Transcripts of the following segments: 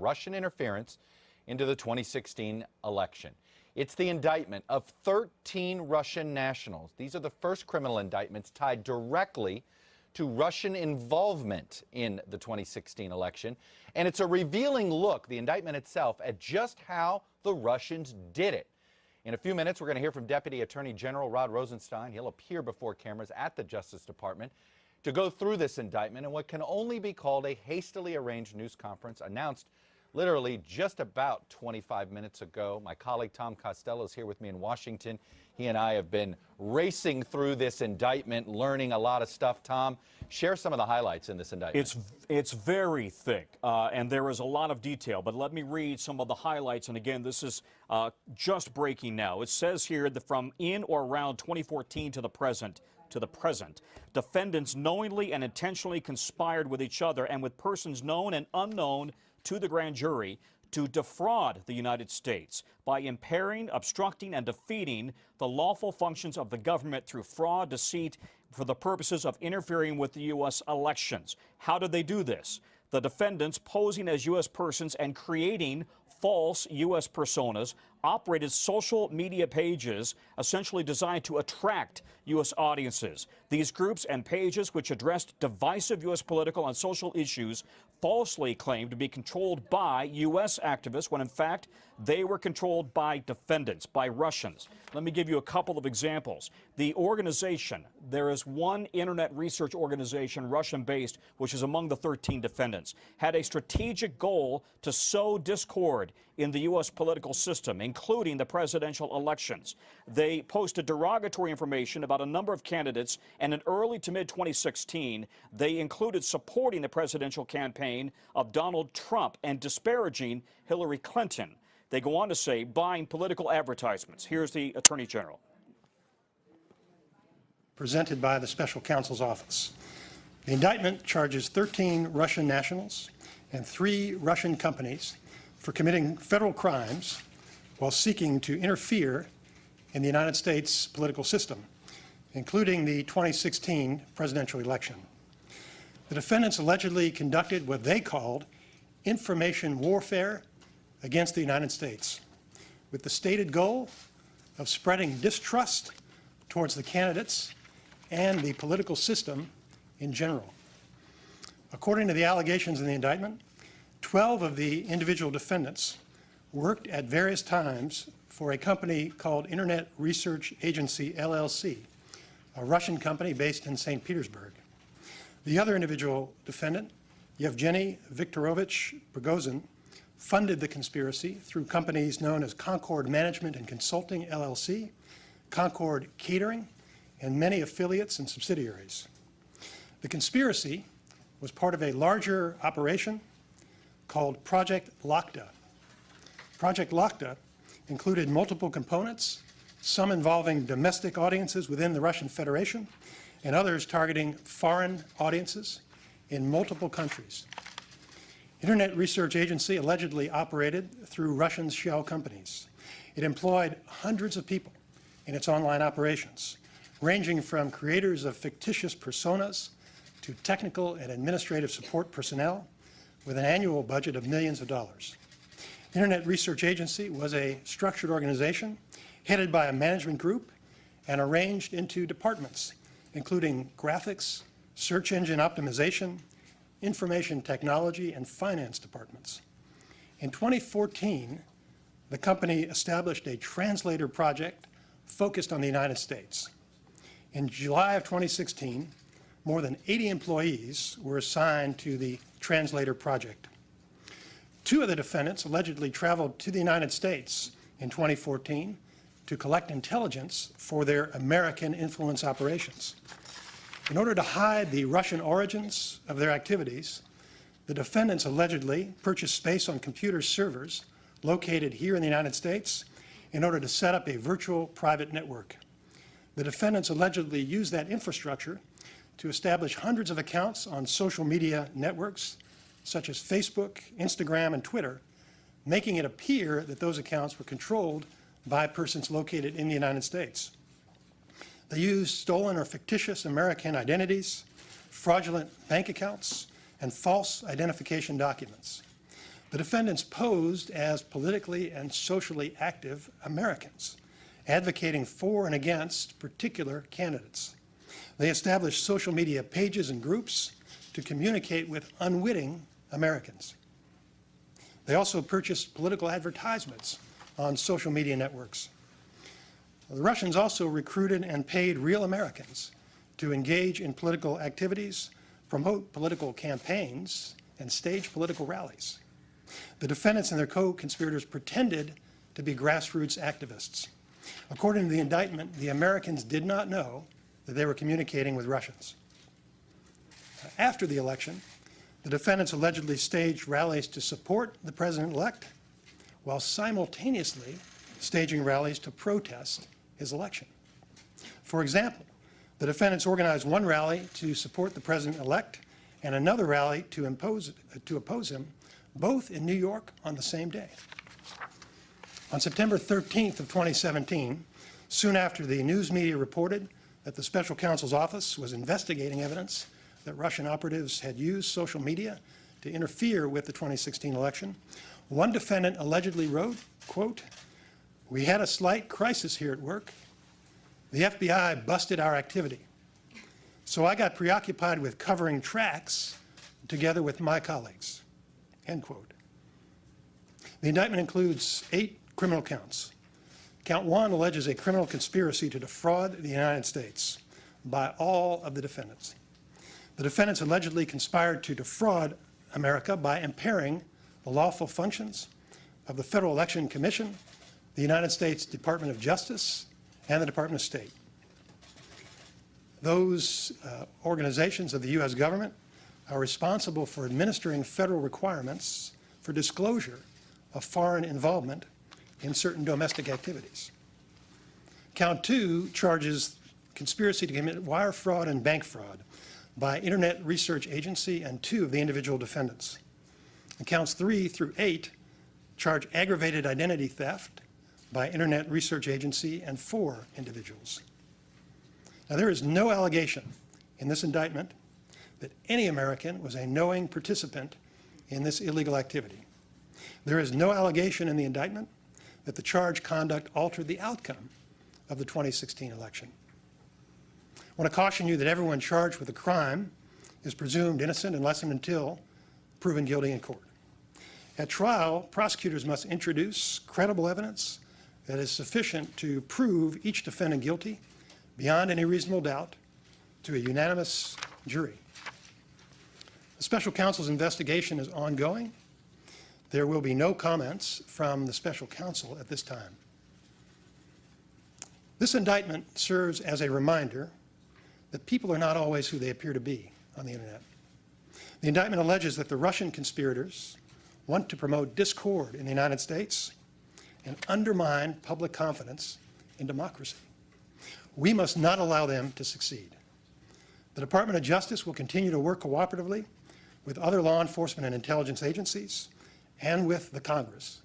Russian interference into the 2016 election. It's the indictment of 13 Russian nationals. These are the first criminal indictments tied directly to Russian involvement in the 2016 election. And it's a revealing look, the indictment itself, at just how the Russians did it. In a few minutes, we're going to hear from Deputy Attorney General Rod Rosenstein. He'll appear before cameras at the Justice Department to go through this indictment and what can only be called a hastily arranged news conference announced literally just about 25 minutes ago. My colleague Tom Costello is here with me in Washington. He and I have been racing through this indictment, learning a lot of stuff. Tom, share some of the highlights in this indictment. It's very thick, and there is a lot of detail, but let me read some of the highlights. And again, this is just breaking now. It says here that from in or around 2014 to the present, defendants knowingly and intentionally conspired with each other and with persons known and unknown to the grand jury to defraud the United States by impairing, obstructing, and defeating the lawful functions of the government through fraud, deceit, for the purposes of interfering with the U.S. elections. How did they do this? The defendants, posing as U.S. persons and creating false U.S. personas, operated social media pages essentially designed to attract U.S. audiences. These groups and pages, which addressed divisive U.S. political and social issues, falsely claimed to be controlled by U.S. activists when in fact they were controlled by defendants, by Russians. Let me give you a couple of examples. The organization, there is one internet research organization, Russian-based, which is among the 13 defendants, had a strategic goal to sow discord in the U.S. political system, including the presidential elections. They posted derogatory information about a number of candidates, and in early to mid-2016, they included supporting the presidential campaign of Donald Trump and disparaging Hillary Clinton. They go on to say, buying political advertisements. Here's the Attorney General. Presented by the Special Counsel's Office. The indictment charges 13 Russian nationals and 3 Russian companies for committing federal crimes while seeking to interfere in the United States political system, including the 2016 presidential election. The defendants allegedly conducted what they called information warfare against the United States, with the stated goal of spreading distrust towards the candidates and the political system in general. According to the allegations in the indictment, 12 of the individual defendants worked at various times for a company called Internet Research Agency, LLC, a Russian company based in St. Petersburg. The other individual defendant, Yevgeny Viktorovich Prigozhin, funded the conspiracy through companies known as Concord Management and Consulting, LLC, Concord Catering, and many affiliates and subsidiaries. The conspiracy was part of a larger operation called Project Lakta. Project Lakta included multiple components, some involving domestic audiences within the Russian Federation and others targeting foreign audiences in multiple countries. Internet Research Agency allegedly operated through Russian shell companies. It employed hundreds of people in its online operations, ranging from creators of fictitious personas to technical and administrative support personnel with an annual budget of millions of dollars. Internet Research Agency was a structured organization headed by a management group and arranged into departments, including graphics, search engine optimization, information technology, and finance departments. In 2014, the company established a translator project focused on the United States. In July of 2016, more than 80 employees were assigned to the translator project. 2 of the defendants allegedly traveled to the United States in 2014 to collect intelligence for their American influence operations. In order to hide the Russian origins of their activities, the defendants allegedly purchased space on computer servers located here in the United States in order to set up a virtual private network. The defendants allegedly used that infrastructure to establish hundreds of accounts on social media networks such as Facebook, Instagram, and Twitter, making it appear that those accounts were controlled by persons located in the United States. They used stolen or fictitious American identities, fraudulent bank accounts, and false identification documents. The defendants posed as politically and socially active Americans, advocating for and against particular candidates. They established social media pages and groups to communicate with unwitting Americans. They also purchased political advertisements on social media networks. The Russians also recruited and paid real Americans to engage in political activities, promote political campaigns, and stage political rallies. The defendants and their co-conspirators pretended to be grassroots activists. According to the indictment, the Americans did not know that they were communicating with Russians. After the election, the defendants allegedly staged rallies to support the president-elect while simultaneously staging rallies to protest his election. For example, the defendants organized one rally to support the president-elect and another rally to oppose him, both in New York on the same day. On September 13th of 2017, soon after the news media reported that the special counsel's office was investigating evidence that Russian operatives had used social media to interfere with the 2016 election, one defendant allegedly wrote, quote, "We had a slight crisis here at work. The FBI busted our activity. So I got preoccupied with covering tracks together with my colleagues," end quote. The indictment includes 8 criminal counts. Count 1 alleges a criminal conspiracy to defraud the United States by all of the defendants. The defendants allegedly conspired to defraud America by impairing the lawful functions of the Federal Election Commission, the United States Department of Justice, and the Department of State. Those organizations of the U.S. government are responsible for administering federal requirements for disclosure of foreign involvement in certain domestic activities. Count 2 charges conspiracy to commit wire fraud and bank fraud by Internet Research Agency and 2 of the individual defendants. And counts 3 through 8 charge aggravated identity theft by Internet Research Agency and 4 individuals. Now, there is no allegation in this indictment that any American was a knowing participant in this illegal activity. There is no allegation in the indictment that the charged conduct altered the outcome of the 2016 election. I want to caution you that everyone charged with a crime is presumed innocent unless and until proven guilty in court. At trial, prosecutors must introduce credible evidence that is sufficient to prove each defendant guilty beyond any reasonable doubt to a unanimous jury. The special counsel's investigation is ongoing. There will be no comments from the special counsel at this time. This indictment serves as a reminder that people are not always who they appear to be on the internet. The indictment alleges that the Russian conspirators want to promote discord in the United States and undermine public confidence in democracy. We must not allow them to succeed. The Department of Justice will continue to work cooperatively with other law enforcement and intelligence agencies and with the Congress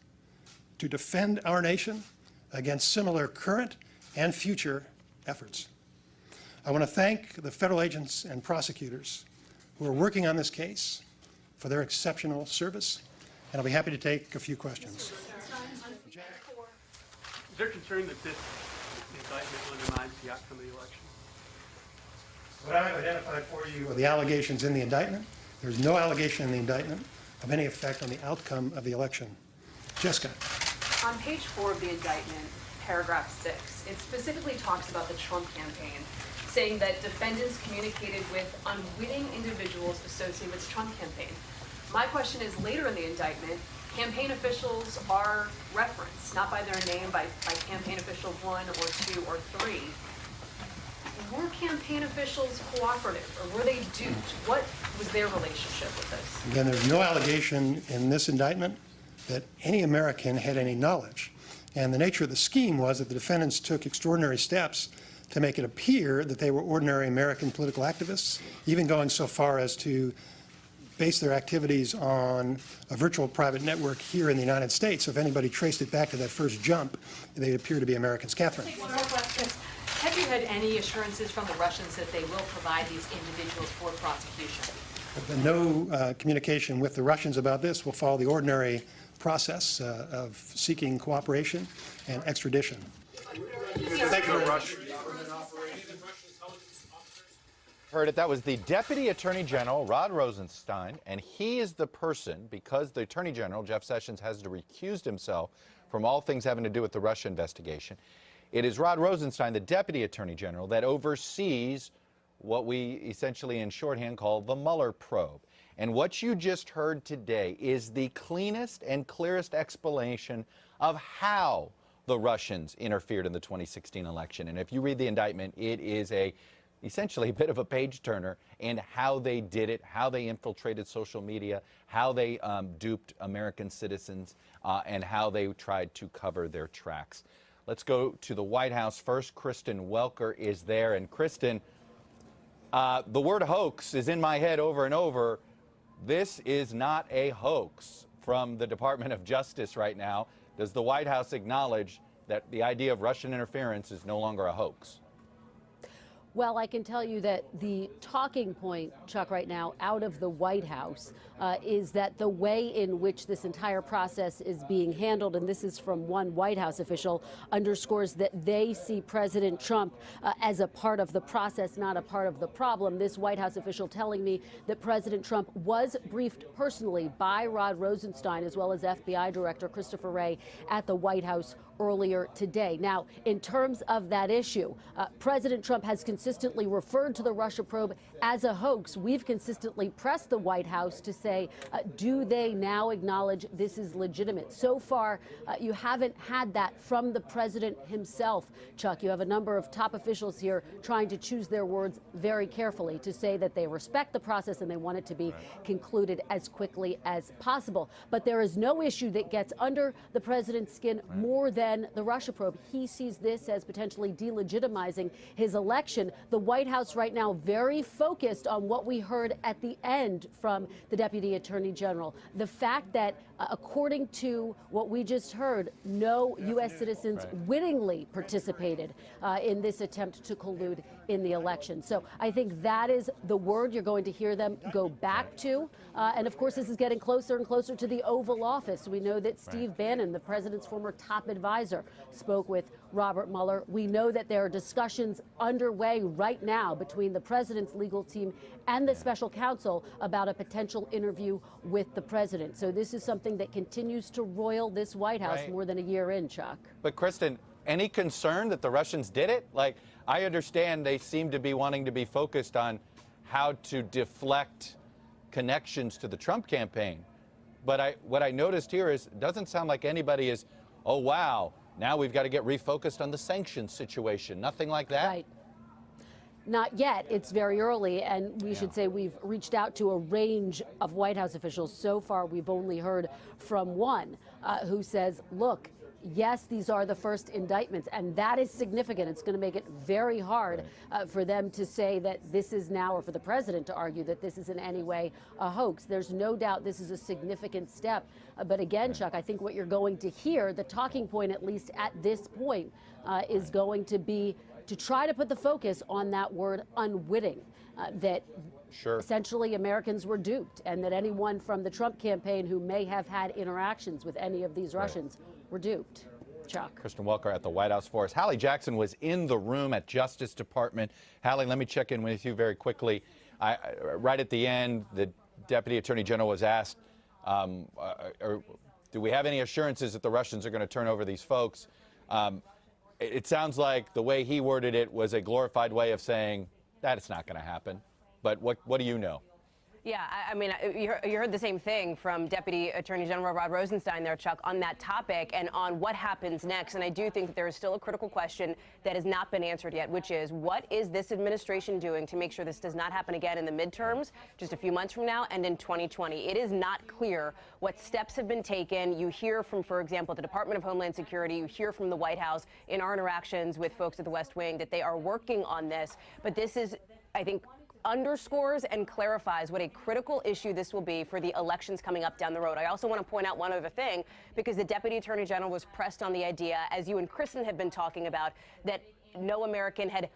to defend our nation against similar current and future efforts. I want to thank the federal agents and prosecutors who are working on this case for their exceptional service, and I'll be happy to take a few questions. Is there concern that this indictment undermines the outcome of the election? What I've identified for you are the allegations in the indictment. There's no allegation in the indictment of any effect on the outcome of the election. Jessica. On page 4 of the indictment, paragraph 6, it specifically talks about the Trump campaign, saying that defendants communicated with unwitting individuals associated with the Trump campaign. My question is, later in the indictment, campaign officials are referenced, not by their name, by campaign official 1 or 2 or 3. Were campaign officials cooperative, or were they duped? What was their relationship with this? Again, there's no allegation in this indictment that any American had any knowledge. And the nature of the scheme was that the defendants took extraordinary steps to make it appear that they were ordinary American political activists, even going so far as to base their activities on a virtual private network here in the United States. So if anybody traced it back to that first jump, they appear to be Americans. Catherine. One more question. Have you had any assurances from the Russians that they will provide these individuals for prosecution? No communication with the Russians about this will follow the ordinary process of seeking cooperation and extradition. Thank you very much. Heard it. That was the Deputy Attorney General, Rod Rosenstein, and he is the person, because the Attorney General, Jeff Sessions, has to recuse himself from all things having to do with the Russia investigation. It is Rod Rosenstein, the Deputy Attorney General, that oversees what we essentially in shorthand call the Mueller probe. And what you just heard today is the cleanest and clearest explanation of how the Russians interfered in the 2016 election. And if you read the indictment, it is essentially a bit of a page turner in how they did it, how they infiltrated social media, how they duped American citizens, and how they tried to cover their tracks. Let's go to the White House first. Kristen Welker is there. And Kristen, the word hoax is in my head over and over. This is not a hoax from the Department of Justice right now. Does the White House acknowledge that the idea of Russian interference is no longer a hoax? Well, I can tell you that the talking point, Chuck, right now out of the White House is that the way in which this entire process is being handled, and this is from one White House official, underscores that they see President Trump as a part of the process, not a part of the problem. This White House official telling me that President Trump was briefed personally by Rod Rosenstein as well as FBI Director Christopher Wray at the White House earlier today. Now, in terms of that issue, President Trump has consistently referred to the Russia probe as a hoax. We've consistently pressed the White House to say, do they now acknowledge this is legitimate? So far, you haven't had that from the president himself, Chuck. You have a number of top officials here trying to choose their words very carefully to say that they respect the process and they want it to be concluded as quickly as possible. But there is no issue that gets under the president's skin more than the Russia probe. He sees this as potentially delegitimizing his election. The White House right now very focused on what we heard at the end from the Deputy Attorney General. The fact that, according to what we just heard, no U.S. citizens wittingly participated in this attempt to collude in the election. So I think that is the word you're going to hear them go back to. And of course, this is getting closer and closer to the Oval Office. We know that Steve Bannon, the president's former top advisor, spoke with Robert Mueller. We know that there are discussions underway right now between the president's legal team and the special counsel about a potential interview with the president. So this is something that continues to roil this White House more than a year in, Chuck. But Kristen, any concern that the Russians did it? Like, I understand they seem to be wanting to be focused on how to deflect connections to the Trump campaign. But what I noticed here is it doesn't sound like anybody is, oh, wow, now we've got to get refocused on the sanctions situation. Nothing like that? Right. Not yet. It's very early, and we should say we've reached out to a range of White House officials. So far, we've only heard from one who says, look, yes, these are the first indictments, and that is significant. It's going to make it very hard for them to say that this is now, or for the president to argue that this is in any way a hoax. There's no doubt this is a significant step. But again, Chuck, I think what you're going to hear, the talking point, at least at this point, is going to be to try to put the focus on that word unwitting, that essentially Americans were duped, and that anyone from the Trump campaign who may have had interactions with any of these Russians were duped. Chuck. Kristen Welker at the White House for us. Hallie Jackson was in the room at Justice Department. Hallie, let me check in with you very quickly. Right at the end, the Deputy Attorney General was asked, do we have any assurances that the Russians are going to turn over these folks? It sounds like the way he worded it was a glorified way of saying that it's not going to happen. But what do you know? Yeah, I mean, you heard the same thing from Deputy Attorney General Rod Rosenstein there, Chuck, on that topic and on what happens next. And I do think that there is still a critical question that has not been answered yet, which is what is this administration doing to make sure this does not happen again in the midterms, just a few months from now, and in 2020? It is not clear what steps have been taken. You hear from, for example, the Department of Homeland Security. You hear from the White House in our interactions with folks at the West Wing that they are working on this. But this is, I think, underscores and clarifies what a critical issue this will be for the elections coming up down the road. I also want to point out one other thing, because the Deputy Attorney General was pressed on the idea, as you and Kristen have been talking about, that no American had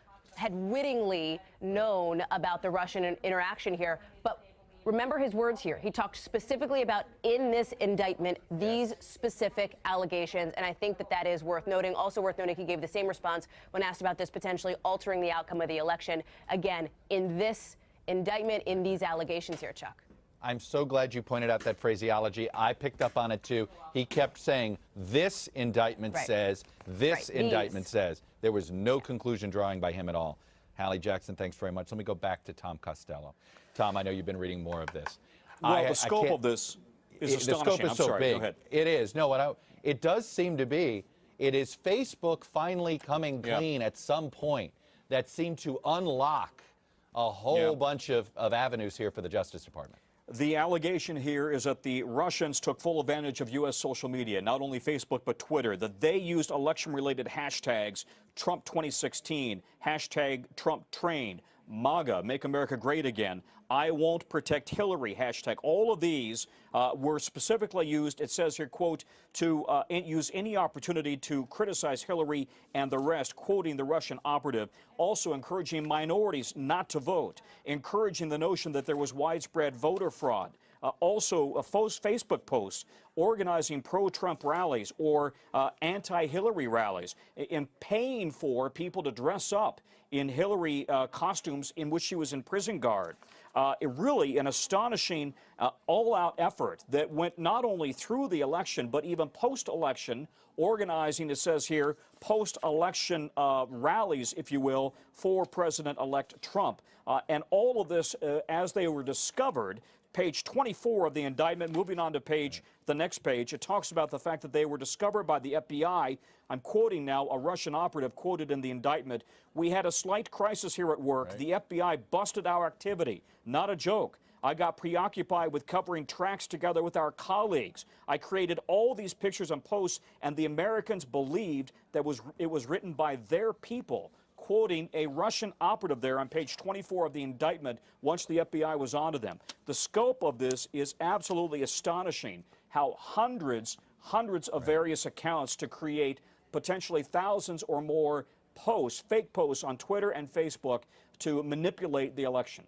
wittingly known about the Russian interaction here. But Remember his words here. He talked specifically about, in this indictment, these specific allegations, and I think that that is worth noting. Also worth noting, he gave the same response when asked about this potentially altering the outcome of the election. Again, in this indictment, in these allegations here, Chuck. I'm so glad you pointed out that phraseology. I picked up on it too. He kept saying, this indictment says, this indictment says. There was no conclusion drawing by him at all. Hallie Jackson, thanks very much. Let me go back to Tom Costello. Tom, I know you've been reading more of this. Well, the scope of this is astonishing. The scope is so big. Go ahead. It is. No, it does seem to be. It is Facebook finally coming clean at some point that seemed to unlock a whole bunch of avenues here for the Justice Department. The allegation here is that the Russians took full advantage of U.S. social media, not only Facebook but Twitter, that they used election-related hashtags, Trump 2016, hashtag Trump train, MAGA, Make America Great Again, I Won't Protect Hillary, hashtag. All of these were specifically used, it says here, quote, to use any opportunity to criticize Hillary and the rest, quoting the Russian operative, also encouraging minorities not to vote, encouraging the notion that there was widespread voter fraud. Also, Facebook posts organizing pro-Trump rallies or anti-Hillary rallies, and paying for people to dress up in Hillary costumes in which she was in prison guard. Really an astonishing all-out effort that went not only through the election, but even post-election, organizing, it says here, post-election rallies, if you will, for President-elect Trump. And all of this, as they were discovered, page 24 of the indictment, moving on to the next page, it talks about the fact that they were discovered by the FBI. I'm quoting now a Russian operative quoted in the indictment. We had a slight crisis here at work. The FBI busted our activity. Not a joke. I got preoccupied with covering tracks together with our colleagues. I created all these pictures and posts, and the Americans believed that it was written by their people. Quoting a Russian operative there on page 24 of the indictment once the FBI was onto them. The scope of this is absolutely astonishing, how hundreds of various accounts to create potentially thousands or more posts, fake posts on Twitter and Facebook to manipulate the election.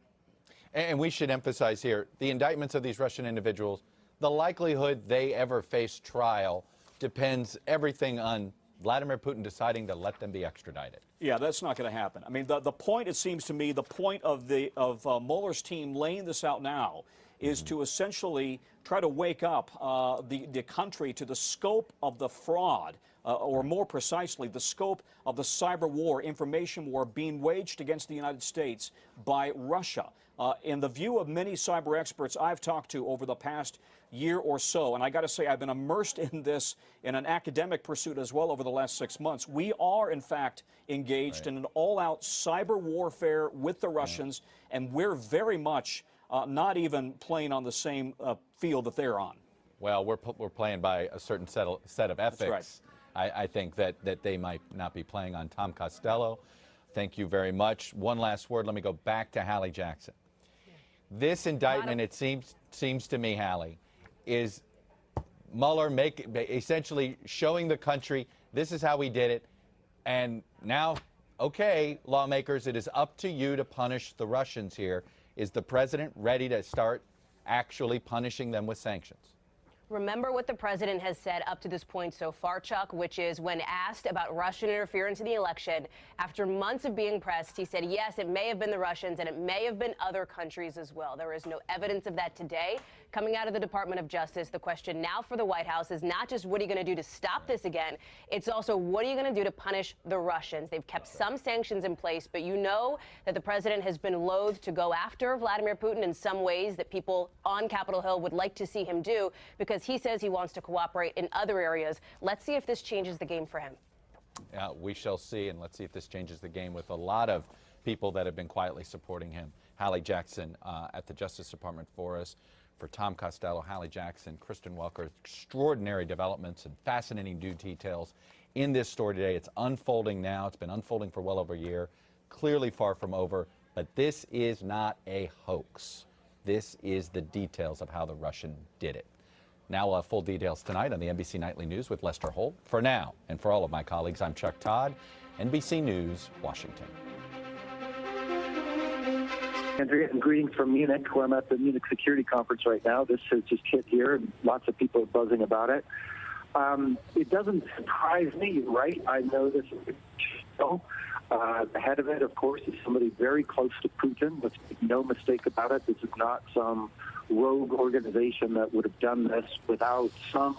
And we should emphasize here, the indictments of these Russian individuals, the likelihood they ever face trial depends everything on Vladimir Putin deciding to let them be extradited. Yeah, that's not going to happen. I mean, the point, it seems to me, the point of Mueller's team laying this out now is to essentially try to wake up the country to the scope of the fraud, or more precisely, the scope of the cyber war, information war being waged against the United States by Russia. In the view of many cyber experts I've talked to over the past year or so, and I got to say I've been immersed in this in an academic pursuit as well over the last 6 months, we are in fact engaged in an all-out cyber warfare with the Russians, and we're very much not even playing on the same field that they're on. Well, we're playing by a certain set of ethics. That's right. I think that they might not be playing on. Tom Costello, thank you very much. One last word. Let me go back to Hallie Jackson. This indictment, it seems to me, Hallie, is Mueller essentially showing the country this is how we did it, and now, okay, lawmakers, it is up to you to punish the Russians here. Is the president ready to start actually punishing them with sanctions? Remember what the president has said up to this point so far, Chuck, which is when asked about Russian interference in the election, after months of being pressed, he said, yes, it may have been the Russians and it may have been other countries as well. There is no evidence of that today. Coming out of the Department of Justice, the question now for the White House is not just what are you going to do to stop this again, it's also what are you going to do to punish the Russians? They've kept some sanctions in place, but you know that the president has been loath to go after Vladimir Putin in some ways that people on Capitol Hill would like to see him do, because he says he wants to cooperate in other areas. Let's see if this changes the game for him. We shall see, and let's see if this changes the game with a lot of people that have been quietly supporting him. Hallie Jackson at the Justice Department for us. For Tom Costello, Hallie Jackson, Kristen Welker, extraordinary developments and fascinating new details in this story today. It's unfolding now. It's been unfolding for well over a year, clearly far from over, but this is not a hoax. This is the details of how the Russian did it. Now we'll have full details tonight on the NBC Nightly News with Lester Holt. For now, and for all of my colleagues, I'm Chuck Todd, NBC News, Washington. Andrea, and greetings from Munich, where I'm at the Munich Security Conference right now. This has just hit here, and lots of people are buzzing about it. It doesn't surprise me, you're right? I know this is a show. The head of it, of course, is somebody very close to Putin. Let's make no mistake about it. This is not some rogue organization that would have done this without some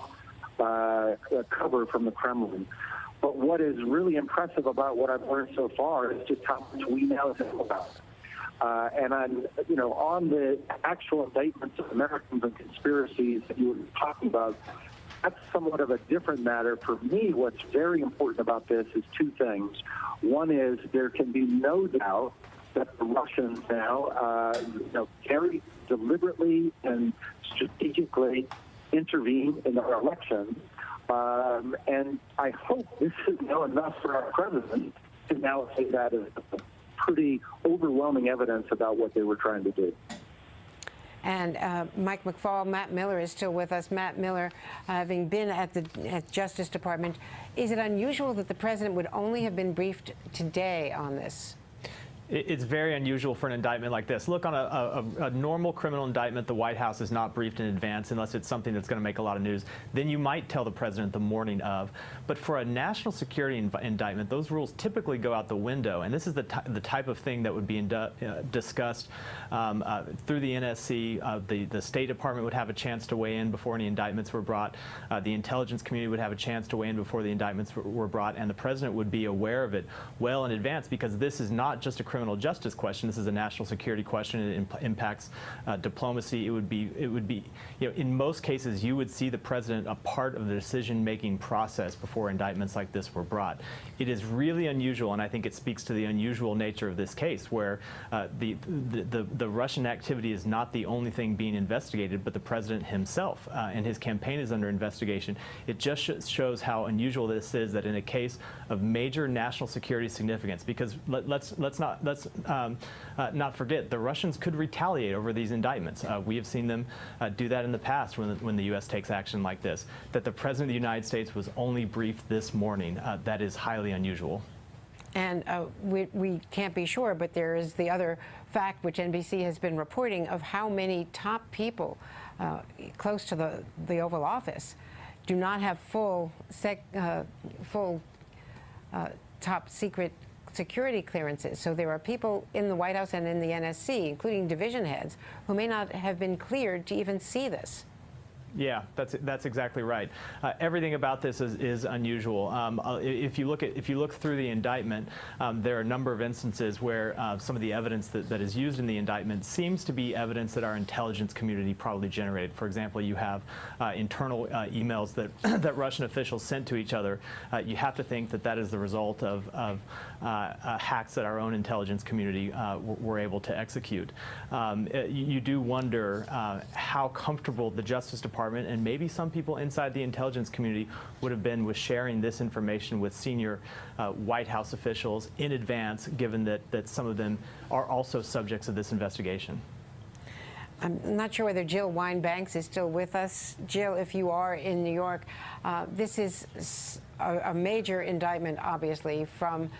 cover from the Kremlin. But what is really impressive about what I've learned so far is just how much we now know about it. And on the actual indictments of Americans and conspiracies that you were talking about, that's somewhat of a different matter. For me, what's very important about this is two things. One is there can be no doubt that the Russians now, very deliberately and strategically intervene in our elections. And I hope this is enough for our president to now say that as pretty overwhelming evidence about what they were trying to do. And Mike McFaul, Matt Miller is still with us. Matt Miller, having been at the Justice Department, is it unusual that the president would only have been briefed today on this? It's very unusual for an indictment like this. Look, on a normal criminal indictment, the White House is not briefed in advance unless it's something that's going to make a lot of news. Then you might tell the president the morning of. But for a national security indictment, those rules typically go out the window. And this is the type of thing that would be discussed through the NSC. The State Department would have a chance to weigh in before any indictments were brought. The intelligence community would have a chance to weigh in before the indictments were brought. And the president would be aware of it well in advance, because this is not just a criminal justice question. This is a national security question. It impacts diplomacy. It would be, in most cases, you would see the president a part of the decision-making process before indictments like this were brought. It is really unusual, and I think it speaks to the unusual nature of this case, where the Russian activity is not the only thing being investigated, but the president himself and his campaign is under investigation. It just shows how unusual this is, that in a case of major national security significance, because let's not forget, the Russians could retaliate over these indictments. We have seen them do that in the past when the U.S. takes action like this. That the President of the United States was only briefed this morning, that is highly unusual. And we can't be sure, but there is the other fact, which NBC has been reporting, of how many top people close to the Oval Office do not have full top secret security clearances. So there are people in the White House and in the NSC, including division heads, who may not have been cleared to even see this. Yeah, that's exactly right. Everything about this is unusual. If you look through the indictment, there are a number of instances where some of the evidence that is used in the indictment seems to be evidence that our intelligence community probably generated. For example, you have internal emails that Russian officials sent to each other. You have to think that is the result of hacks that our own intelligence community were able to execute. You do wonder how comfortable the Justice Department and maybe some people inside the intelligence community would have been with sharing this information with senior White House officials in advance, given that some of them are also subjects of this investigation. I'm not sure whether Jill Wine-Banks is still with us. Jill, if you are in New York, this is a major indictment, obviously, from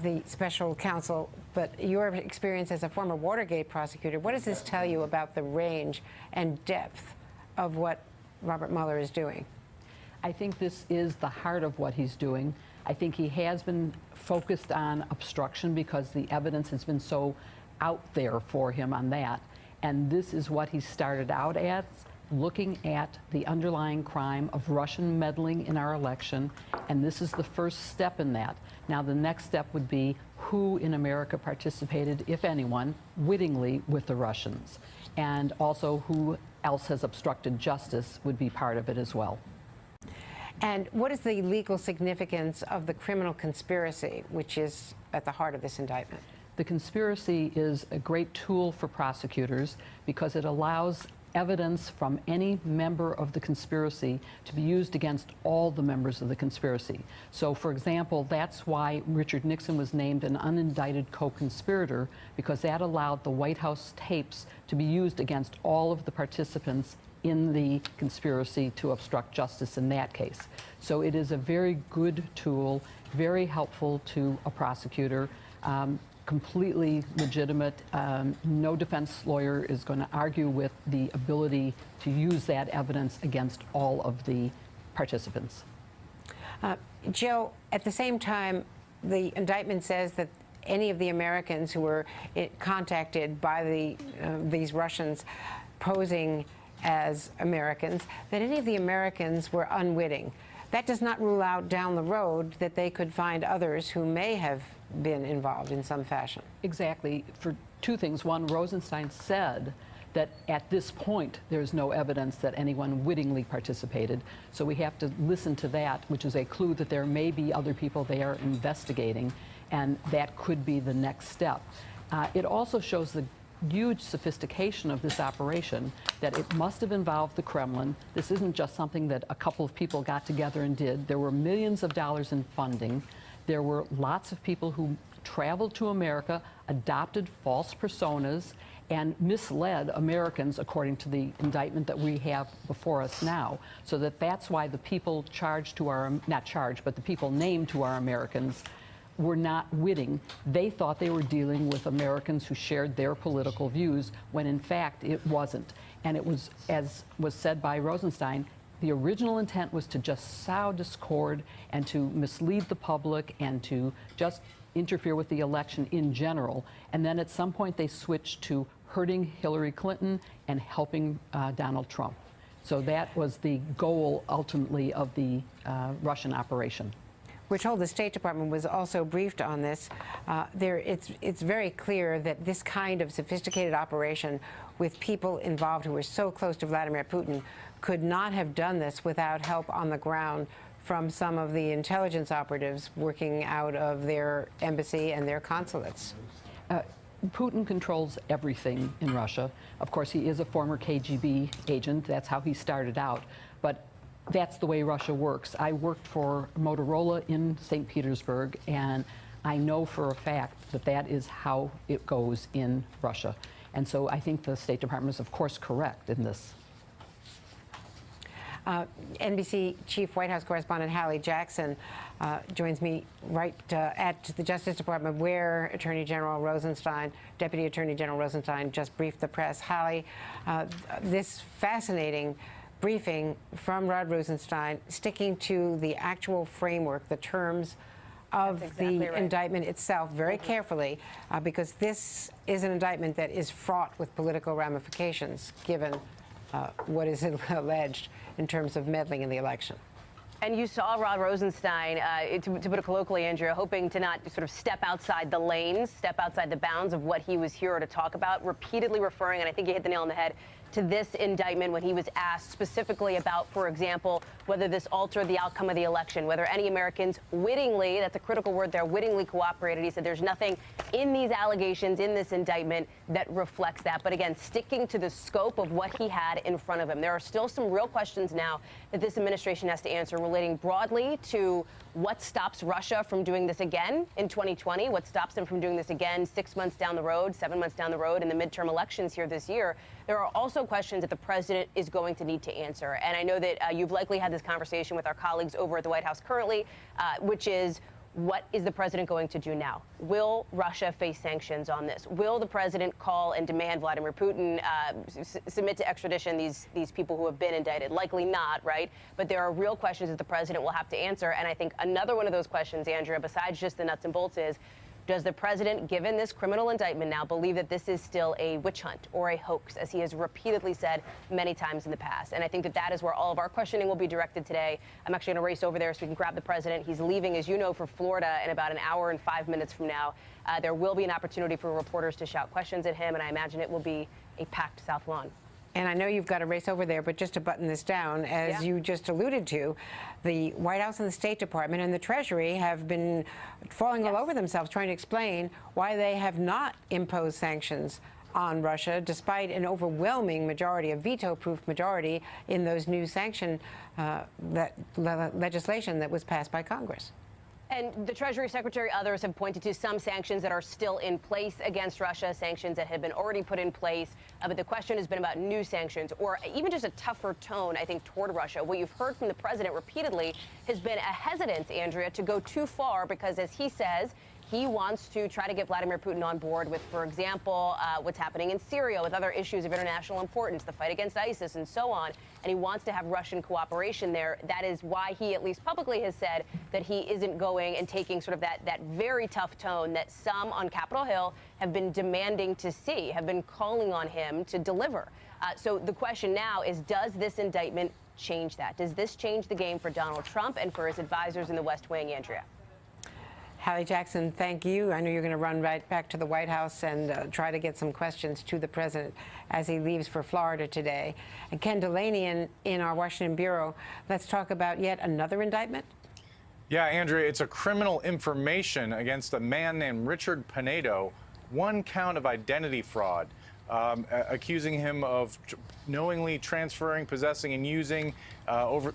the special counsel, but your experience as a former Watergate prosecutor, what does this tell you about the range and depth of what Robert Mueller is doing? I think this is the heart of what he's doing. I think he has been focused on obstruction because the evidence has been so out there for him on that. And this is what he started out as, looking at the underlying crime of Russian meddling in our election. And this is the first step in that. Now, the next step would be who in America participated, if anyone, wittingly with the Russians. And also who else has obstructed justice would be part of it as well. And what is the legal significance of the criminal conspiracy, which is at the heart of this indictment? The conspiracy is a great tool for prosecutors because it allows evidence from any member of the conspiracy to be used against all the members of the conspiracy. So, for example, that's why Richard Nixon was named an unindicted co-conspirator, because that allowed the White House tapes to be used against all of the participants in the conspiracy to obstruct justice in that case. So it is a very good tool, very helpful to a prosecutor. completely legitimate. No defense lawyer is going to argue with the ability to use that evidence against all of the participants. Jill, at the same time, the indictment says that any of the Americans who were contacted by these Russians posing as Americans, that any of the Americans were unwitting. That does not rule out down the road that they could find others who may have been involved in some fashion. Exactly. For two things. One, Rosenstein said that at this point there's no evidence that anyone wittingly participated. So we have to listen to that, which is a clue that there may be other people they are investigating, and that could be the next step. It also shows the huge sophistication of this operation, that it must have involved the Kremlin. This isn't just something that a couple of people got together and did. There were millions of dollars in funding. There were lots of people who traveled to America, adopted false personas, and misled Americans, according to the indictment that we have before us now. So that's why the people charged to our, not charged, but the people named to our Americans were not witting. They thought they were dealing with Americans who shared their political views, when in fact it wasn't. And it was, as was said by Rosenstein, the original intent was to just sow discord and to mislead the public and to just interfere with the election in general. And then at some point they switched to hurting Hillary Clinton and helping Donald Trump. So that was the goal ultimately of the Russian operation. We're told the State Department was also briefed on this. It's very clear that this kind of sophisticated operation with people involved who were so close to Vladimir Putin could not have done this without help on the ground from some of the intelligence operatives working out of their embassy and their consulates. Putin controls everything in Russia. Of course, he is a former KGB agent. That's how he started out. But that's the way Russia works. I worked for Motorola in St. Petersburg, and I know for a fact that that is how it goes in Russia. And so I think the State Department is, of course, correct in this. NBC Chief White House Correspondent Hallie Jackson joins me right at the Justice Department, where Attorney General Rosenstein, Deputy Attorney General Rosenstein, just briefed the press. Hallie, this fascinating briefing from Rod Rosenstein, sticking to the actual framework, the terms of the indictment itself very carefully, because this is an indictment that is fraught with political ramifications, given what is alleged in terms of meddling in the election. And you saw Rod Rosenstein, to put it colloquially, Andrea, hoping to not sort of step outside the lanes, step outside the bounds of what he was here to talk about, repeatedly referring, and I think you hit the nail on the head, to this indictment when he was asked specifically about, for example, whether this altered the outcome of the election, whether any Americans wittingly, that's a critical word there, wittingly cooperated. He said there's nothing in these allegations, in this indictment, that reflects that. But again, sticking to the scope of what he had in front of him. There are still some real questions now that this administration has to answer relating broadly to what stops Russia from doing this again in 2020, what stops them from doing this again 6 months down the road, 7 months down the road in the midterm elections here this year. There are also questions that the president is going to need to answer. And I know that you've likely had this conversation with our colleagues over at the White House currently, which is, what is the president going to do now? Will Russia face sanctions on this? Will the president call and demand Vladimir Putin submit to extradition these people who have been indicted? Likely not, right? But there are real questions that the president will have to answer. And I think another one of those questions, Andrea, besides just the nuts and bolts, is, does the president, given this criminal indictment now, believe that this is still a witch hunt or a hoax, as he has repeatedly said many times in the past? And I think that that is where all of our questioning will be directed today. I'm actually going to race over there so we can grab the president. He's leaving, as you know, for Florida in about an hour and 5 minutes from now. There will be an opportunity for reporters to shout questions at him, and I imagine it will be a packed South Lawn. And I know you've got to race over there, but just to button this down, as you just alluded to, the White House and the State Department and the Treasury have been falling all over themselves trying to explain why they have not imposed sanctions on Russia, despite an overwhelming majority, a veto-proof majority, in those new sanction legislation that was passed by Congress. And the Treasury Secretary, others have pointed to some sanctions that are still in place against Russia, sanctions that have been already put in place. But the question has been about new sanctions, or even just a tougher tone, I think, toward Russia. What you've heard from the president repeatedly has been a hesitance, Andrea, to go too far, because, as he says, he wants to try to get Vladimir Putin on board with, for example, what's happening in Syria, with other issues of international importance, the fight against ISIS and so on. And he wants to have Russian cooperation there. That is why he, at least publicly, has said that he isn't going and taking sort of that very tough tone that some on Capitol Hill have been demanding to see, have been calling on him to deliver. So the question now is, does this indictment change that? Does this change the game for Donald Trump and for his advisors in the West Wing, Andrea? Hallie Jackson, thank you. I know you're going to run right back to the White House and try to get some questions to the president as he leaves for Florida today. And Ken Delaney in our Washington bureau, let's talk about yet another indictment. Yeah, Andrea, it's a criminal information against a man named Richard Pinedo, one count of identity fraud. Accusing him of knowingly transferring, possessing, and using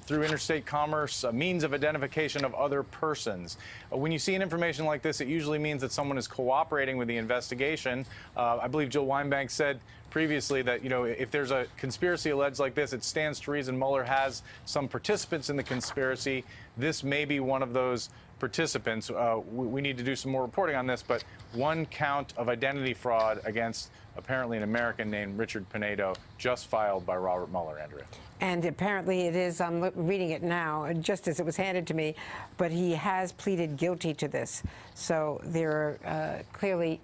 through interstate commerce a means of identification of other persons. When you see an information like this, it usually means that someone is cooperating with the investigation. I believe Jill Wine-Banks said previously that, you know, if there's a conspiracy alleged like this, it stands to reason Mueller has some participants in the conspiracy. This may be one of those participants. We need to do some more reporting on this, but one count of identity fraud against apparently an American named Richard Pinedo just filed by Robert Mueller, Andrea. And apparently it is, I'm reading it now, just as it was handed to me, but he has pleaded guilty to this. So there are clearly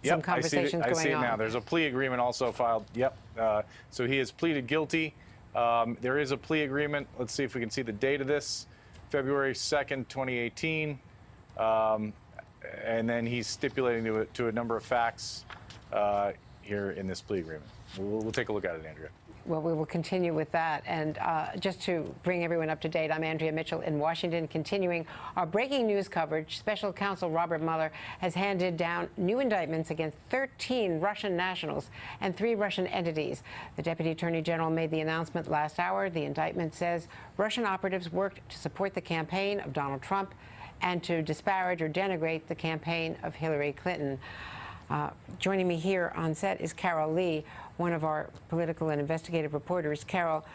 some conversations going on. I see it now. There's a plea agreement also filed. Yep. So he has pleaded guilty. There is a plea agreement. Let's see if we can see the date of this. February 2nd, 2018. And then he's stipulating to a number of facts here in this plea agreement. We'll take a look at it, Andrea. Well, we will continue with that. And just to bring everyone up to date, I'm Andrea Mitchell in Washington. Continuing our breaking news coverage, Special Counsel Robert Mueller has handed down new indictments against 13 Russian nationals and 3 Russian entities. The Deputy Attorney General made the announcement last hour. The indictment says Russian operatives worked to support the campaign of Donald Trump and to disparage or denigrate the campaign of Hillary Clinton. Joining me here on set is Carol Lee, one of our political and investigative reporters. Carol,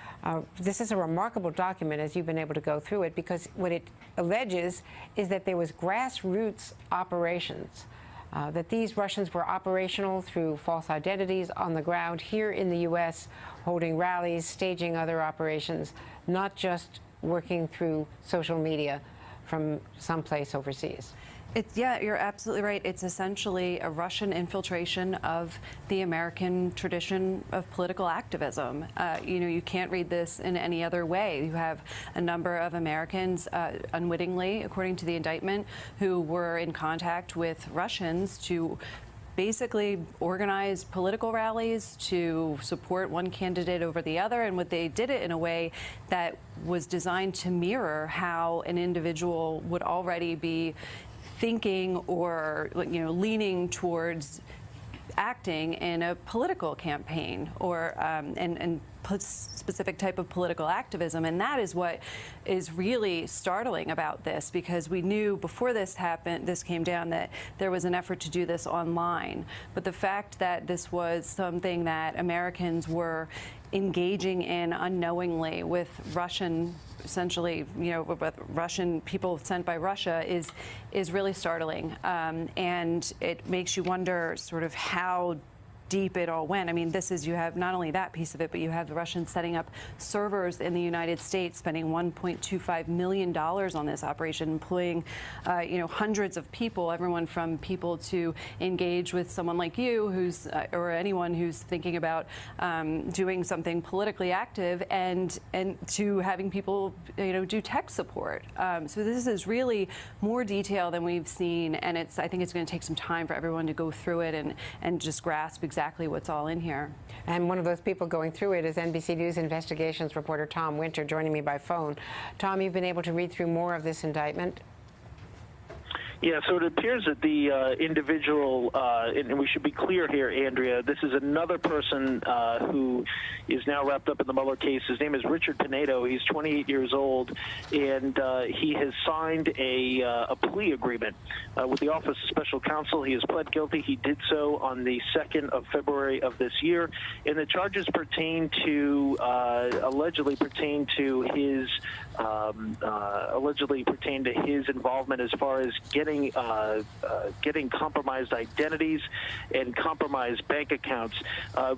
this is a remarkable document as you've been able to go through it, because what it alleges is that there was grassroots operations, that these Russians were operational through false identities on the ground here in the U.S., holding rallies, staging other operations, not just working through social media from someplace overseas. Yeah, you're absolutely right. It's essentially a Russian infiltration of the American tradition of political activism. You know, you can't read this in any other way. You have a number of Americans, unwittingly, according to the indictment, who were in contact with Russians to basically organize political rallies to support one candidate over the other, and what they did it in a way that was designed to mirror how an individual would already be thinking or, you know, leaning towards acting in a political campaign or and specific type of political activism. And that is what is really startling about this, because we knew before this happened, this came down, that there was an effort to do this online. But the fact that this was something that Americans were engaging in unknowingly with Russian, essentially, you know, with Russian people sent by Russia is really startling. And it makes you wonder sort of how deep it all went. I mean, this is, you have not only that piece of it, but you have the Russians setting up servers in the United States, spending $1.25 million on this operation, employing, you know, hundreds of people, everyone from people to engage with someone like you, who's, or anyone who's thinking about doing something politically active, and to having people, you know, do tech support. So this is really more detail than we've seen, and I think it's going to take some time for everyone to go through it and just grasp exactly what's all in here. And one of those people going through it is NBC News investigations reporter Tom Winter, joining me by phone. Tom, you've been able to read through more of this indictment. Yeah, so it appears that the individual, and we should be clear here, Andrea, this is another person who is now wrapped up in the Mueller case. His name is Richard Pinedo. He's 28 years old, and he has signed a plea agreement with the Office of Special Counsel. He has pled guilty. He did so on the 2nd of February of this year, and the charges pertain to, allegedly pertain to his allegedly pertain to his involvement as far as getting compromised identities and compromised bank accounts.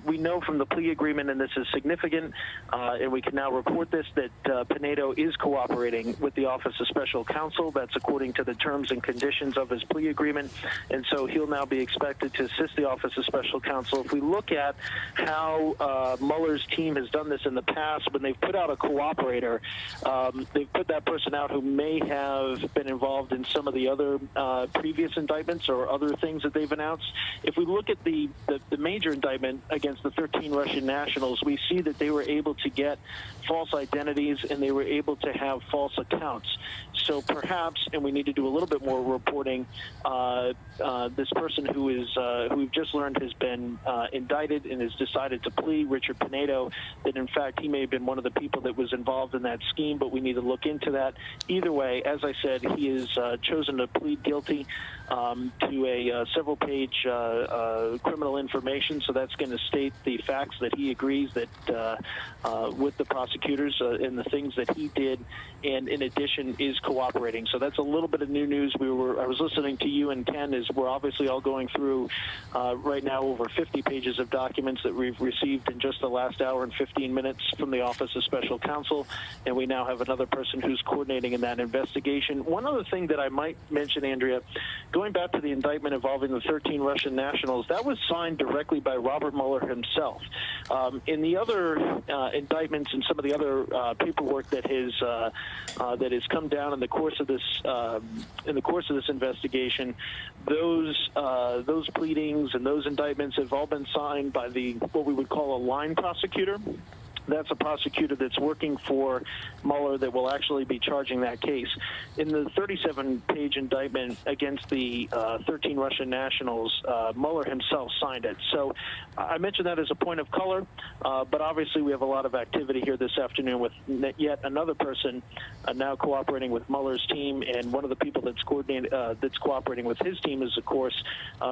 We know from the plea agreement, and this is significant, and we can now report this, that Pinedo is cooperating with the Office of Special Counsel. That's according to the terms and conditions of his plea agreement, and so he'll now be expected to assist the Office of Special Counsel. If we look at how Mueller's team has done this in the past, when they've put out a cooperator, they've put that person out who may have been involved in some of the other previous indictments or other things that they've announced. If we look at the major indictment against the 13 Russian nationals, we see that they were able to get false identities and they were able to have false accounts. So perhaps, and we need to do a little bit more reporting, this person who we've just learned has been indicted and has decided to plea, Richard Pinedo, that in fact he may have been one of the people that was involved in that scheme, but we need to look into that. Either way, as I said, he has chosen to plead guilty to a several-page criminal information, so that's going to state the facts that he agrees that with the prosecutors and the things that he did, and in addition is cooperating. So that's a little bit of new news. I was listening to you and Ken as we're obviously all going through right now over 50 pages of documents that we've received in just the last hour and 15 minutes from the Office of Special Counsel, and we now have another person who's coordinating in that investigation. One other thing that I might mention, Andrea, going back to the indictment involving the 13 Russian nationals, that was signed directly by Robert Mueller himself. In the other indictments and some of the other paperwork that has come down in the course of this investigation, those pleadings and those indictments have all been signed by what we would call a line prosecutor. That's a prosecutor that's working for Mueller that will actually be charging that case. In the 37-page indictment against the 13 Russian nationals, Mueller himself signed it. So I mentioned that as a point of color, but obviously we have a lot of activity here this afternoon with yet another person now cooperating with Mueller's team, and one of the people that's cooperating with his team is, of course,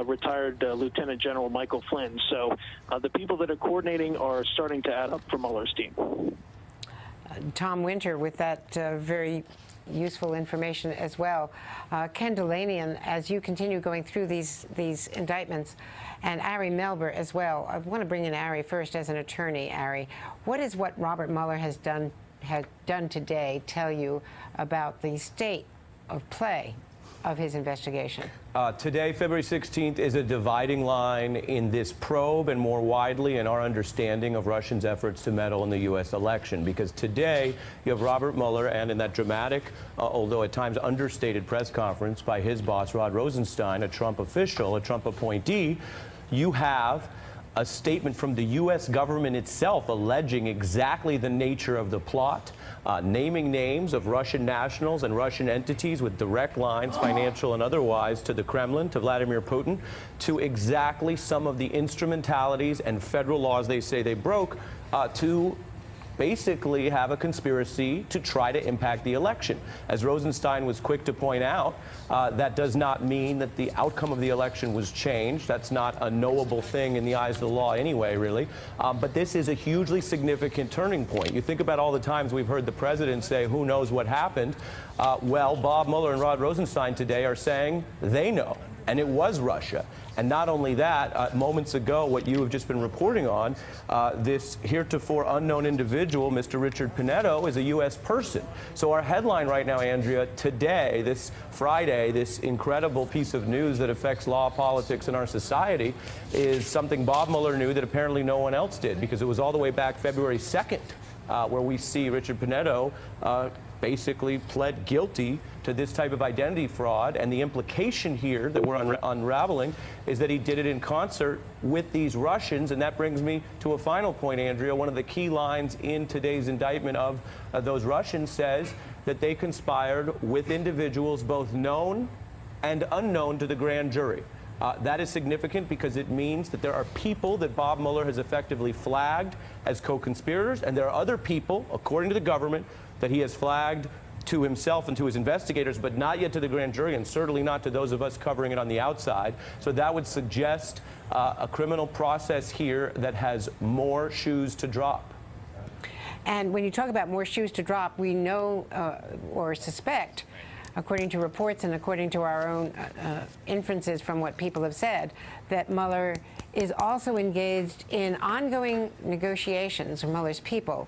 retired Lieutenant General Michael Flynn. So the people that are coordinating are starting to add up for Mueller's team. Tom Winter with that very useful information as well. Ken Delaney, as you continue going through these indictments, and Ari Melber as well. I want to bring in Ari first as an attorney. Ari, what is what Robert Mueller has done today tell you about the state of play of his investigation? Today, February 16th, is a dividing line in this probe and more widely in our understanding of Russians' efforts to meddle in the U.S. election. Because today, you have Robert Mueller, and in that dramatic, although at times understated press conference by his boss, Rod Rosenstein, a Trump official, a Trump appointee, you have a statement from the U.S. government itself alleging exactly the nature of the plot, naming names of Russian nationals and Russian entities with direct lines, financial and otherwise, to the Kremlin, to Vladimir Putin, to exactly some of the instrumentalities and federal laws they say they broke to basically have a conspiracy to try to impact the election. As Rosenstein was quick to point out, that does not mean that the outcome of the election was changed. That's not a knowable thing in the eyes of the law anyway, really. But this is a hugely significant turning point. You think about all the times we've heard the president say, who knows what happened? Well, Bob Mueller and Rod Rosenstein today are saying they know, and it was Russia. And not only that, moments ago, what you have just been reporting on, this heretofore unknown individual, Mr. Richard Pinedo, is a U.S. person. So our headline right now, Andrea, today, this Friday, this incredible piece of news that affects law, politics, and our society is something Bob Mueller knew that apparently no one else did, because it was all the way back February 2nd, where we see Richard Pinedo basically pled guilty to this type of identity fraud, and the implication here that we're unraveling is that he did it in concert with these Russians. And that brings me to a final point, Andrea. One of the key lines in today's indictment of those Russians says that they conspired with individuals both known and unknown to the grand jury. That is significant because it means that there are people that Bob Mueller has effectively flagged as co-conspirators, and there are other people, according to the government, that he has flagged to himself and to his investigators, but not yet to the grand jury, and certainly not to those of us covering it on the outside. So that would suggest a criminal process here that has more shoes to drop. And when you talk about more shoes to drop, we know or suspect, according to reports and according to our own inferences from what people have said, that Mueller is also engaged in ongoing negotiations, or Mueller's people,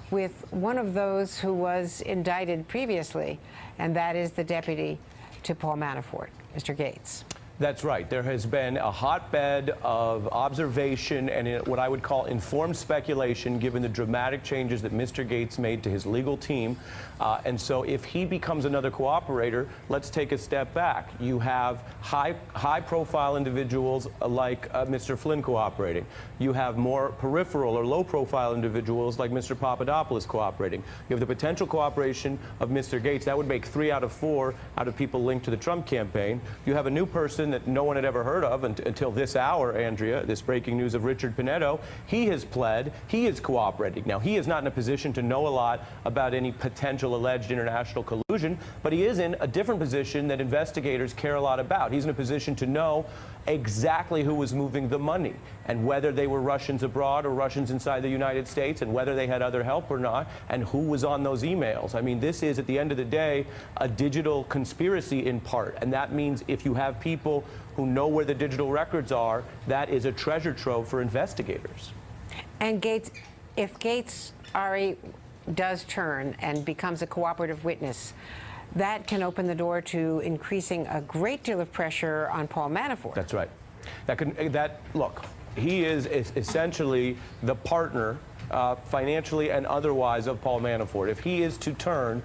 with one of those who was indicted previously, and that is the deputy to Paul Manafort, Mr. Gates. That's right. There has been a hotbed of observation and what I would call informed speculation, given the dramatic changes that Mr. Gates made to his legal team. And so if he becomes another cooperator, let's take a step back. You have high-profile individuals like Mr. Flynn cooperating. You have more peripheral or low-profile individuals like Mr. Papadopoulos cooperating. You have the potential cooperation of Mr. Gates. That would make 3 out of 4 out of people linked to the Trump campaign. You have a new person that no one had ever heard of until this hour, Andrea, this breaking news of Richard Pinedo. He has pled. He is cooperating. Now, he is not in a position to know a lot about any potential alleged international collusion, but he is in a different position that investigators care a lot about. He's in a position to know exactly who was moving the money and whether they were Russians abroad or Russians inside the United States and whether they had other help or not and who was on those emails. I mean, this is, at the end of the day, a digital conspiracy in part. And that means if you have people who know where the digital records are, that is a treasure trove for investigators. And Gates, if Gates, Ari, does turn and becomes a cooperative witness, that can open the door to increasing a great deal of pressure on Paul Manafort. That's right. Look, he is essentially the partner, financially and otherwise, of Paul Manafort. If he is to turn,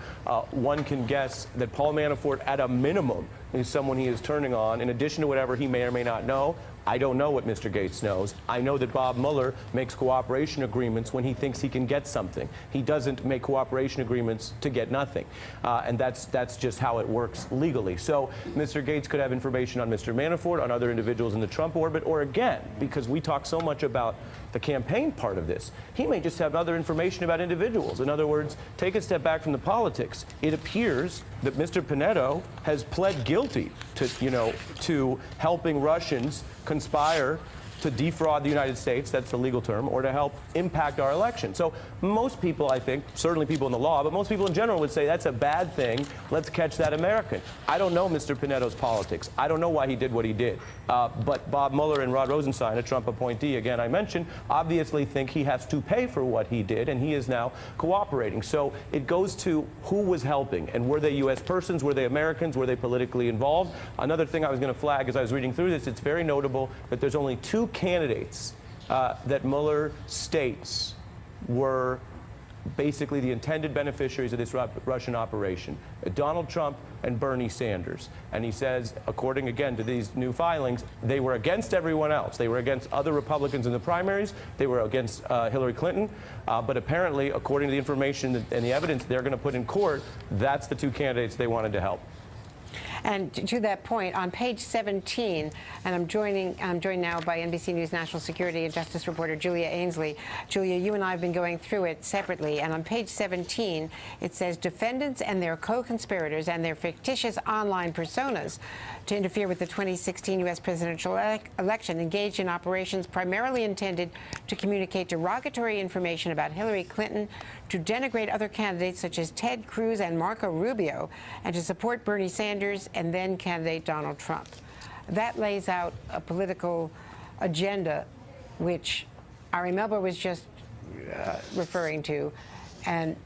one can guess that Paul Manafort, at a minimum, is someone he is turning on, in addition to whatever he may or may not know. I don't know what Mr. Gates knows. I know that Bob Mueller makes cooperation agreements when he thinks he can get something. He doesn't make cooperation agreements to get nothing. And that's just how it works legally. So Mr. Gates could have information on Mr. Manafort, on other individuals in the Trump orbit, or again, because we talk so much about the campaign part of this, he may just have other information about individuals. In other words, take a step back from the politics. It appears that Mr. Pinedo has pled guilty to helping Russians conspire to defraud the United States, that's the legal term, or to help impact our election. So most people, I think, certainly people in the law, but most people in general would say that's a bad thing. Let's catch that American. I don't know Mr. Pinedo's politics. I don't know why he did what he did. But Bob Mueller and Rod Rosenstein, a Trump appointee, again, I mentioned, obviously think he has to pay for what he did, and he is now cooperating. So it goes to who was helping, and were they U.S. persons? Were they Americans? Were they politically involved? Another thing I was going to flag as I was reading through this, it's very notable that there's only 2 candidates that Mueller states were basically the intended beneficiaries of this Russian operation, Donald Trump and Bernie Sanders. And he says, according again to these new filings, they were against everyone else. They were against other Republicans in the primaries. They were against Hillary Clinton. But apparently, according to the information and the evidence they're going to put in court, that's the 2 candidates they wanted to help. And to that point, on page 17, and I'm joined now by NBC News national security and justice reporter Julia Ainsley. Julia, you and I have been going through it separately, and on page 17, it says defendants and their co-conspirators and their fictitious online personas to interfere with the 2016 U.S. presidential election engaged in operations primarily intended to communicate derogatory information about Hillary Clinton, to denigrate other candidates such as Ted Cruz and Marco Rubio, and to support Bernie Sanders and then candidate Donald Trump. That lays out a political agenda which Ari Melber was just referring to, and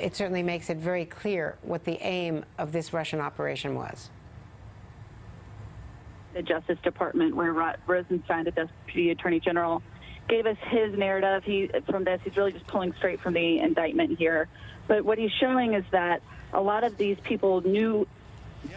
it certainly makes it very clear what the aim of this Russian operation was. The Justice Department, where Rosenstein, the Deputy Attorney General, gave us his narrative. He's really just pulling straight from the indictment here. But what he's showing is that a lot of these people knew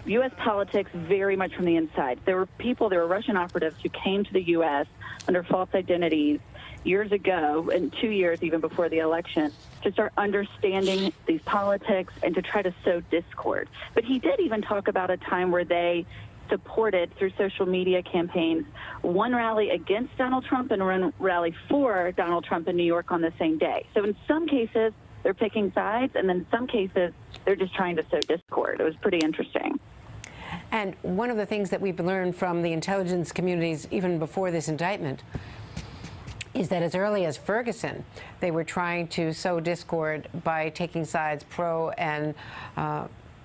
U.S. politics very much from the inside. There were Russian operatives who came to the U.S. under false identities years ago, and 2 years even before the election, to start understanding these politics and to try to sow discord. But he did even talk about a time where they supported, through social media campaigns, one rally against Donald Trump and one rally for Donald Trump in New York on the same day. So in some cases, they're picking sides, and then in some cases, they're just trying to sow discord. It was pretty interesting. And one of the things that we've learned from the intelligence communities, even before this indictment, is that as early as Ferguson, they were trying to sow discord by taking sides pro and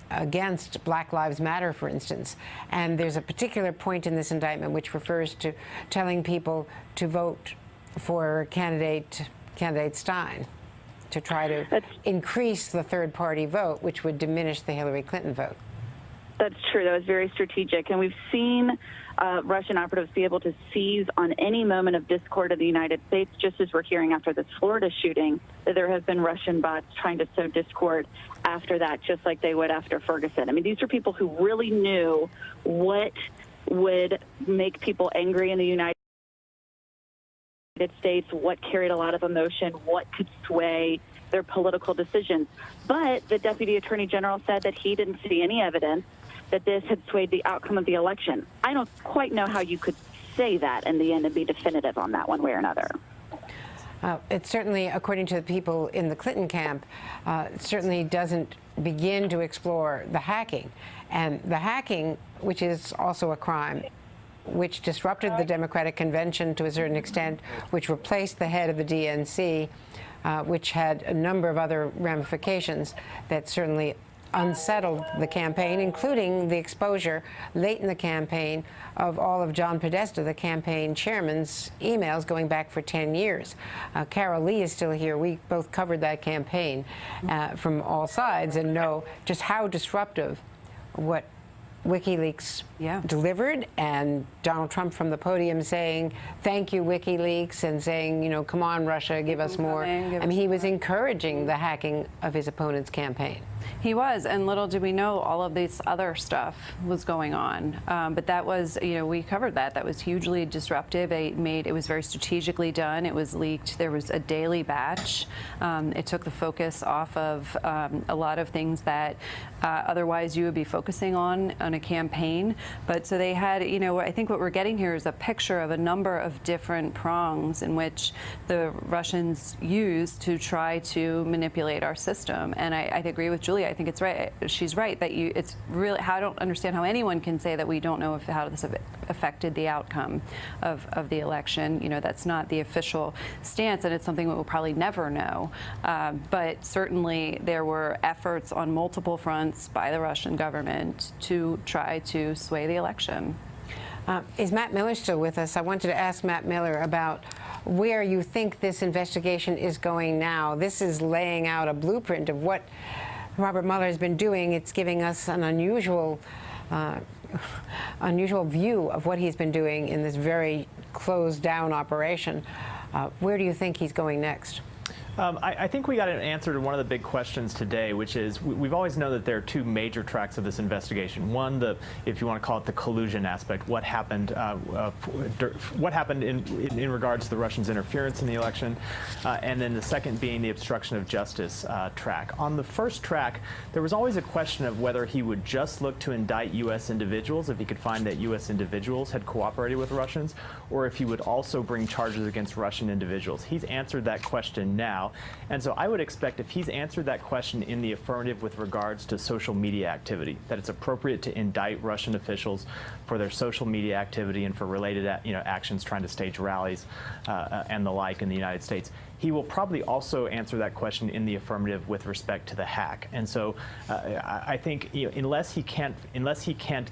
against Black Lives Matter, for instance. And there's a particular point in this indictment which refers to telling people to vote for candidate Stein to try to increase the third-party vote, which would diminish the Hillary Clinton vote. That's true. That was very strategic. And we've seen Russian operatives be able to seize on any moment of discord in the United States, just as we're hearing after this Florida shooting, that there have been Russian bots trying to sow discord after that, just like they would after Ferguson. I mean, these are people who really knew what would make people angry in the United States, what carried a lot of emotion, what could sway their political decisions. But the Deputy Attorney General said that he didn't see any evidence that this had swayed the outcome of the election. I don't quite know how you could say that in the end and be definitive on that one way or another. It certainly, according to the people in the Clinton camp, it certainly doesn't begin to explore the hacking. And the hacking, which is also a crime, which disrupted the Democratic Convention to a certain extent, which replaced the head of the DNC, which had a number of other ramifications that certainly unsettled the campaign, including the exposure late in the campaign of all of John Podesta, the campaign chairman's emails going back for 10 years. Carol Lee is still here. We both covered that campaign from all sides and know just how disruptive what WikiLeaks delivered, and Donald Trump from the podium saying, thank you, WikiLeaks, and saying, you know, come on, Russia, give us more. I mean, he was encouraging the hacking of his opponent's campaign. He was, and little did we know all of this other stuff was going on. But that was, you know, we covered that. That was hugely disruptive. It was very strategically done. It was leaked. There was a daily batch. It took the focus off of a lot of things that otherwise you would be focusing on a campaign. But so they had, you know, I think what we're getting here is a picture of a number of different prongs in which the Russians used to try to manipulate our system. And I agree with Julia. I think it's right. She's right that it's really. I don't understand how anyone can say that we don't know how this affected the outcome of the election. You know, that's not the official stance, and it's something that we'll probably never know. But certainly there were efforts on multiple fronts by the Russian government to try to sway the election. Is Matt Miller still with us? I wanted to ask Matt Miller about where you think this investigation is going now. This is laying out a blueprint of what Robert Mueller has been doing. It's giving us an unusual view of what he's been doing in this very closed-down operation. Where do you think he's going next? I think we got an answer to one of the big questions today, which is we've always known that there are two major tracks of this investigation. One, if you want to call it the collusion aspect, what happened in regards to the Russians' interference in the election, and then the second being the obstruction of justice track. On the first track, there was always a question of whether he would just look to indict U.S. individuals if he could find that U.S. individuals had cooperated with Russians, or if he would also bring charges against Russian individuals. He's answered that question now. And so I would expect if he's answered that question in the affirmative with regards to social media activity, that it's appropriate to indict Russian officials for their social media activity and for related actions trying to stage rallies and the like in the United States. He will probably also answer that question in the affirmative with respect to the hack. And so I think unless he can't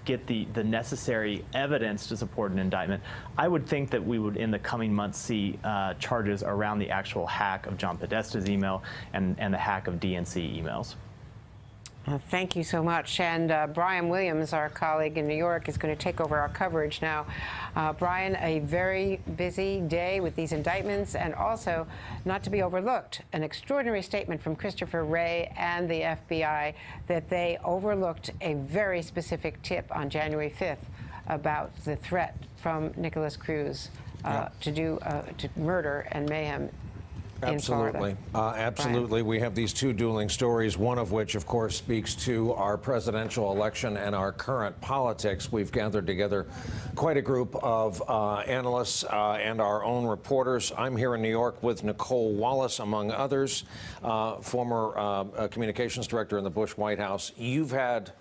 get the necessary evidence to support an indictment, I would think that we would in the coming months see charges around the actual hack of John Podesta's email and the hack of DNC emails. Thank you so much. And Brian Williams, our colleague in New York, is going to take over our coverage now. Brian, a very busy day with these indictments, and also, not to be overlooked, an extraordinary statement from Christopher Wray and the FBI that they overlooked a very specific tip on January 5th about the threat from Nicholas Cruz to murder and mayhem. Absolutely. Absolutely. We have these two dueling stories, one of which, of course, speaks to our presidential election and our current politics. We've gathered together quite a group of analysts and our own reporters. I'm here in New York with Nicole Wallace, among others, former communications director in the Bush White House. You've had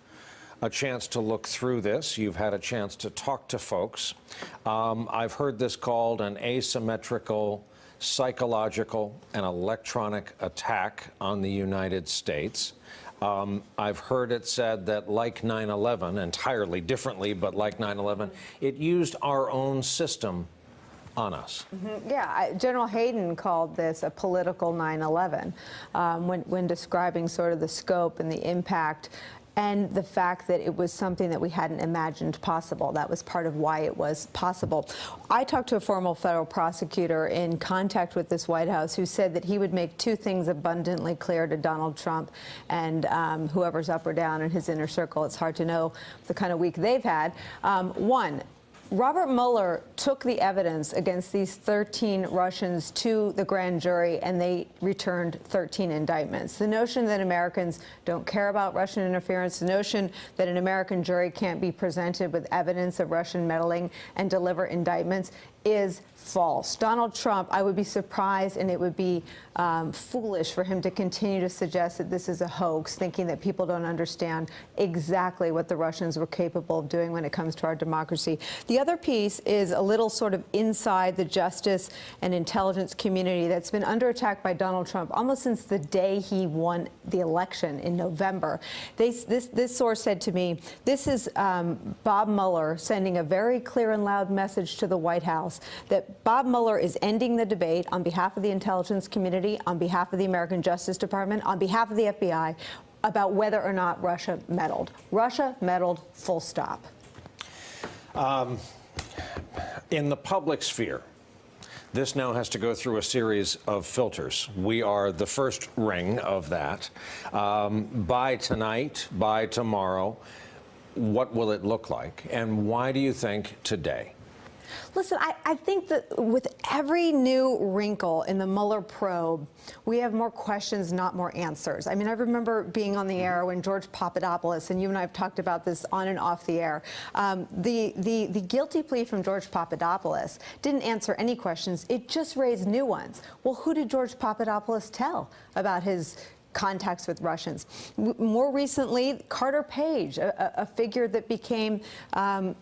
a chance to look through this. You've had a chance to talk to folks. I've heard this called an asymmetrical psychological, and electronic attack on the United States. I've heard it said that, like 9/11, entirely differently, but like 9/11, it used our own system on us. Yeah, General Hayden called this a political 9/11 when describing sort of the scope and the impact and the fact that it was something that we hadn't imagined possible. That was part of why it was possible. I talked to a former federal prosecutor in contact with this White House who said that he would make two things abundantly clear to Donald Trump and whoever's up or down in his inner circle. It's hard to know the kind of week they've had. One, Robert Mueller took the evidence against these 13 Russians to the grand jury, and they returned 13 indictments. The notion that Americans don't care about Russian interference, the notion that an American jury can't be presented with evidence of Russian meddling and deliver indictments is false. Donald Trump, I would be surprised, and it would be foolish for him to continue to suggest that this is a hoax, thinking that people don't understand exactly what the Russians were capable of doing when it comes to our democracy. The other piece is a little sort of inside the justice and intelligence community that's been under attack by Donald Trump almost since the day he won the election in November. This source said to me, this is Bob Mueller sending a very clear and loud message to the White House that Bob Mueller is ending the debate on behalf of the intelligence community, on behalf of the American Justice Department, on behalf of the FBI, about whether or not Russia meddled. Russia meddled, full stop. In the public sphere, this now has to go through a series of filters. We are the first ring of that. By tonight, by tomorrow, what will it look like? And why do you think today? Listen, I think that with every new wrinkle in the Mueller probe, we have more questions, not more answers. I mean, I remember being on the air when George Papadopoulos, and you and I have talked about this on and off the air, the guilty plea from George Papadopoulos didn't answer any questions. It just raised new ones. Well, who did George Papadopoulos tell about his contacts with Russians? More recently, Carter Page, a figure that became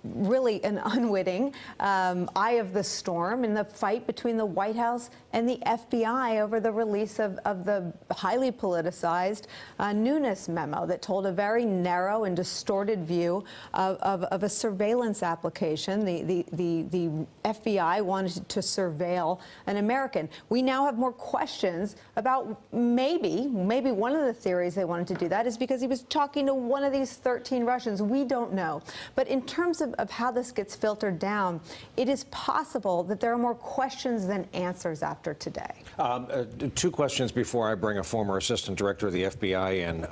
really an unwitting eye of the storm in the fight between the White House and the FBI over the release of the highly politicized Nunes memo that told a very narrow and distorted view of a surveillance application. The FBI wanted to surveil an American. We now have more questions about maybe one of the theories they wanted to do that is because he was talking to one of these 13 Russians. We don't know. But in terms of how this gets filtered down, it is possible that there are more questions than answers after today. Two questions before I bring a former assistant director of the FBI in.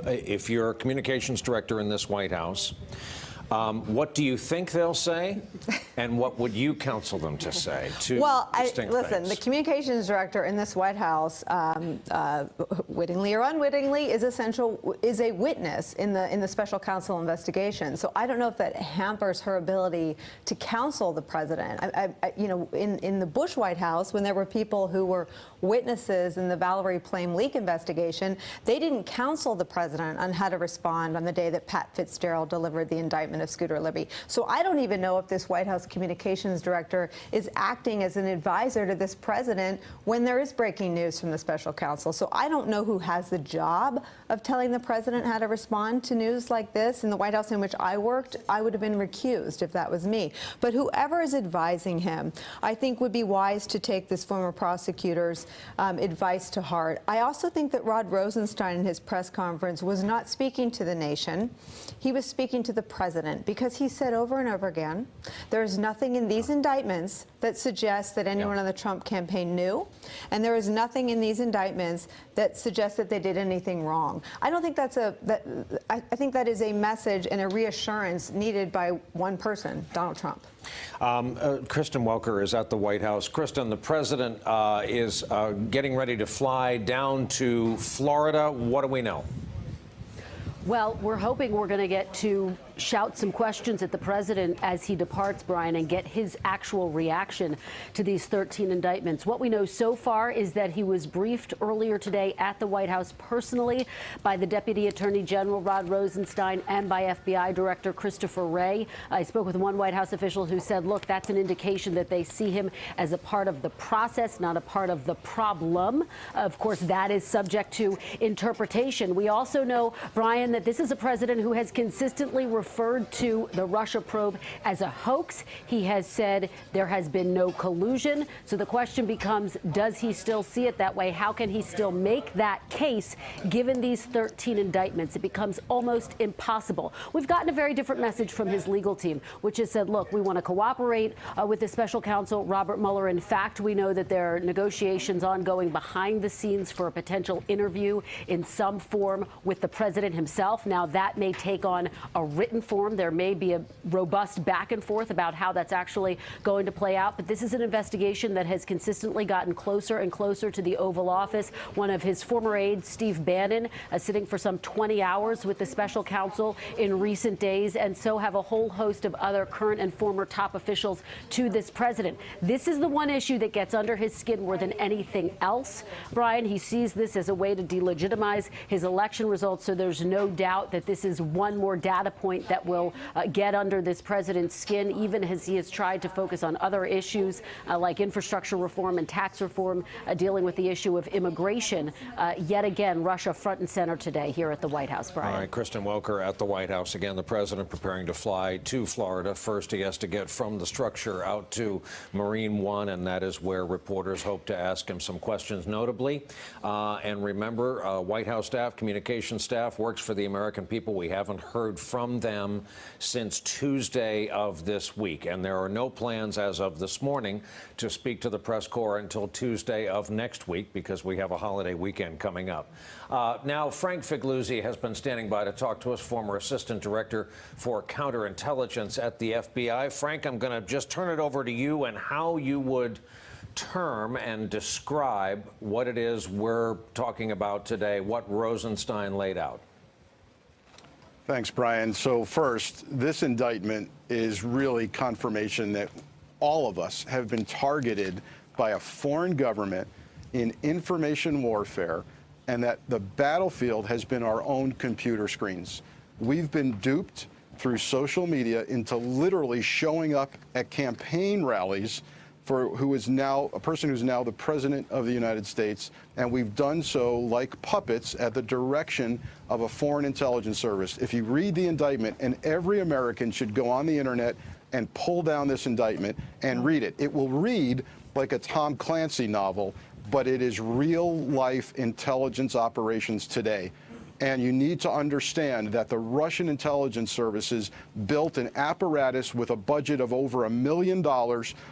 If you're a communications director in this White House, what do you think they'll say, and what would you counsel them to say? Well, listen, the communications director in this White House, wittingly or unwittingly, is a witness in the special counsel investigation. So I don't know if that hampers her ability to counsel the president. In the Bush White House, when there were people who were witnesses in the Valerie Plame leak investigation, they didn't counsel the president on how to respond on the day that Pat Fitzgerald delivered the indictment of Scooter Libby. So I don't even know if this White House communications director is acting as an advisor to this president when there is breaking news from the special counsel. So I don't know who has the job of telling the president how to respond to news like this. In the White House in which I worked, I would have been recused if that was me. But whoever is advising him, I think would be wise to take this former prosecutor's advice to heart. I also think that Rod Rosenstein in his press conference was not speaking to the nation. He was speaking to the president, because he said over and over again, there is nothing in these indictments that suggests that anyone on the Trump campaign knew, and there is nothing in these indictments that suggests that they did anything wrong. I don't think I think that is a message and a reassurance needed by one person, Donald Trump. Kristen Welker is at the White House. Kristen, the president is getting ready to fly down to Florida. What do we know? Well, we're hoping we're going to get to shout some questions at the president as he departs, Brian, and get his actual reaction to these 13 indictments. What we know so far is that he was briefed earlier today at the White House personally by the Deputy Attorney General Rod Rosenstein and by FBI Director Christopher Wray. I spoke with one White House official who said, look, that's an indication that they see him as a part of the process, not a part of the problem. Of course, that is subject to interpretation. We also know, Brian, that this is a president who has consistently referred to the Russia probe as a hoax. He has said there has been no collusion. So the question becomes, does he still see it that way? How can he still make that case given these 13 indictments? It becomes almost impossible. We've gotten a very different message from his legal team, which has said, look, we want to cooperate with the special counsel, Robert Mueller. In fact, we know that there are negotiations ongoing behind the scenes for a potential interview in some form with the president himself. Now, that may take on a written form. There may be a robust back and forth about how that's actually going to play out. But this is an investigation that has consistently gotten closer and closer to the Oval Office. One of his former aides, Steve Bannon, sitting for some 20 hours with the special counsel in recent days, and so have a whole host of other current and former top officials to this president. This is the one issue that gets under his skin more than anything else. Brian, he sees this as a way to delegitimize his election results, so there's no doubt that this is one more data point that will get under this president's skin, even as he has tried to focus on other issues like infrastructure reform and tax reform, dealing with the issue of immigration. Yet again, Russia front and center today here at the White House, Brian. All right, Kristen Welker at the White House. Again, the president preparing to fly to Florida. First, he has to get from the structure out to Marine One, and that is where reporters hope to ask him some questions, notably. And remember, White House staff, communication staff, works for the American people. We haven't heard from them since Tuesday of this week, and there are no plans as of this morning to speak to the press corps until Tuesday of next week because we have a holiday weekend coming up. Now, Frank Figliuzzi has been standing by to talk to us, former assistant director for counterintelligence at the FBI. Frank, I'm going to just turn it over to you and how you would term and describe what it is we're talking about today, what Rosenstein laid out. Thanks, Brian. So first, this indictment is really confirmation that all of us have been targeted by a foreign government in information warfare, and that the battlefield has been our own computer screens. We've been duped through social media into literally showing up at campaign rallies for who is now a person who's now the president of the United States, and we've done so like puppets at the direction of a foreign intelligence service. If you read the indictment, and every American should go on the internet and pull down this indictment and read it. It will read like a Tom Clancy novel, but it is real life intelligence operations today. And you need to understand that the Russian intelligence services built an apparatus with a budget of over $1 million,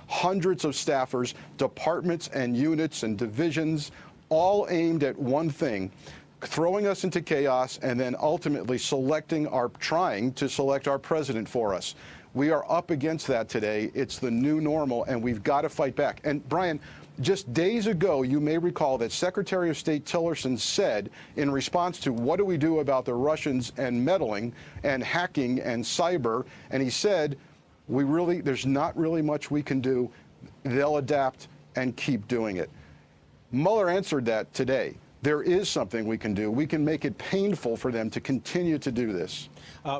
hundreds of staffers, departments and units and divisions, all aimed at one thing: throwing us into chaos and then ultimately trying to select our president for us. We are up against that today. It's the new normal, and we've got to fight back. And Brian, just days ago, you may recall that Secretary of State Tillerson said, in response to what do we do about the Russians and meddling and hacking and cyber, and he said, there's not really much we can do. They'll adapt and keep doing it. Mueller answered that today. There is something we can do. We can make it painful for them to continue to do this.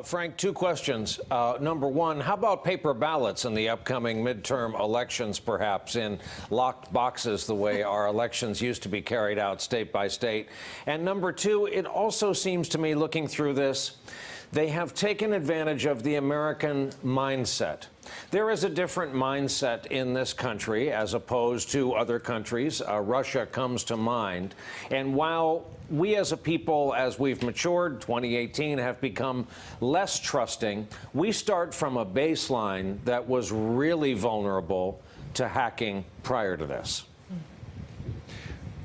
Frank, two questions. Number one, how about paper ballots in the upcoming midterm elections, perhaps in locked boxes the way our elections used to be carried out state by state? And number two, it also seems to me, looking through this, they have taken advantage of the American mindset. There is a different mindset in this country as opposed to other countries. Russia comes to mind. And while we as a people, as we've matured, 2018, have become less trusting, we start from a baseline that was really vulnerable to hacking prior to this.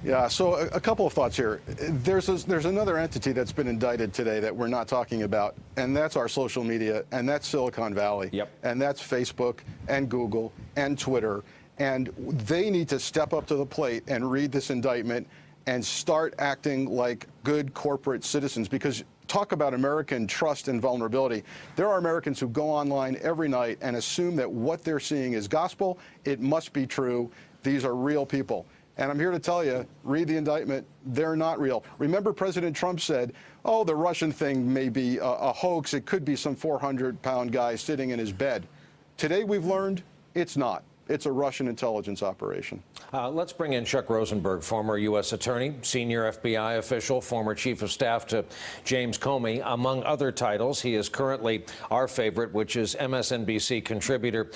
Yeah, so a couple of thoughts here. There's another entity that's been indicted today that we're not talking about, and that's our social media, and that's Silicon Valley. Yep. And that's Facebook and Google and Twitter. And they need to step up to the plate and read this indictment and start acting like good corporate citizens, because talk about American trust and vulnerability. There are Americans who go online every night and assume that what they're seeing is gospel. It must be true. These are real people. And I'm here to tell you, read the indictment, they're not real. Remember, President Trump said, oh, the Russian thing may be a hoax. It could be some 400-pound guy sitting in his bed. Today we've learned it's not. It's a Russian intelligence operation. Let's bring in Chuck Rosenberg, former U.S. attorney, senior FBI official, former chief of staff to James Comey. Among other titles, he is currently our favorite, which is MSNBC contributor.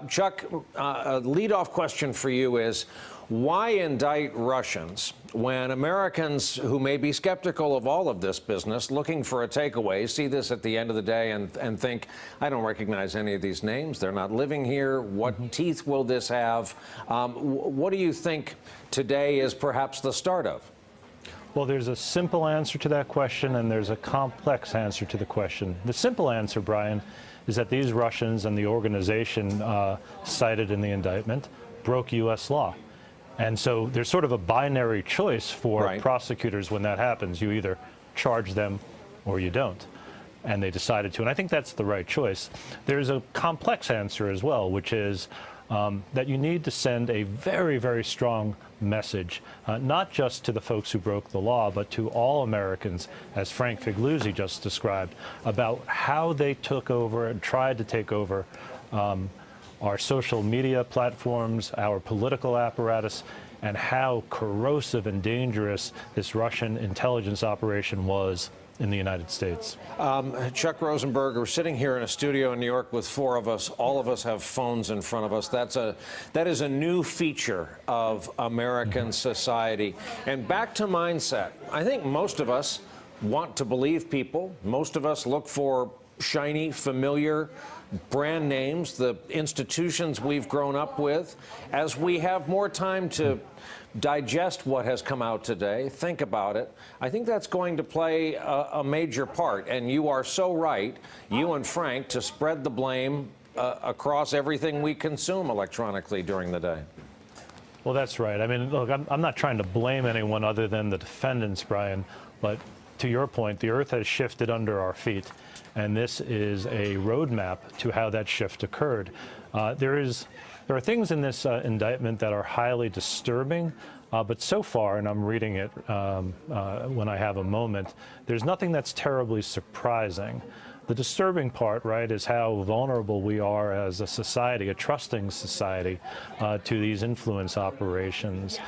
Chuck, a leadoff question for you is, why indict Russians when Americans who may be skeptical of all of this business, looking for a takeaway, see this at the end of the day and think, I don't recognize any of these names. They're not living here. What teeth will this have? What do you think today is perhaps the start of? Well, there's a simple answer to that question, and there's a complex answer to the question. The simple answer, Brian, is that these Russians and the organization cited in the indictment broke U.S. law. And so there's sort of a binary choice for prosecutors when that happens. You either charge them or you don't. And they decided to. And I think that's the right choice. There's a complex answer as well, which is that you need to send a very, very strong message, not just to the folks who broke the law, but to all Americans, as Frank Figliuzzi just described, about how they took over and tried to take over our social media platforms, our political apparatus, and how corrosive and dangerous this Russian intelligence operation was in the United States. Chuck Rosenberg, we're sitting here in a studio in New York with four of us. All of us have phones in front of us. That is a new feature of American society. And back to mindset. I think most of us want to believe people. Most of us look for shiny, familiar brand names, the institutions we've grown up with. As we have more time to digest what has come out today, think about it, I think that's going to play a major part. And you are so right, you and Frank, to spread the blame across everything we consume electronically during the day. Well, that's right. I mean, look, I'm not trying to blame anyone other than the defendants, Brian, but to your point, the earth has shifted under our feet. And this is a roadmap to how that shift occurred. There are things in this indictment that are highly disturbing, but so far, and I'm reading it when I have a moment, there's nothing that's terribly surprising. The disturbing part, right, is how vulnerable we are as a society, a trusting society, to these influence operations.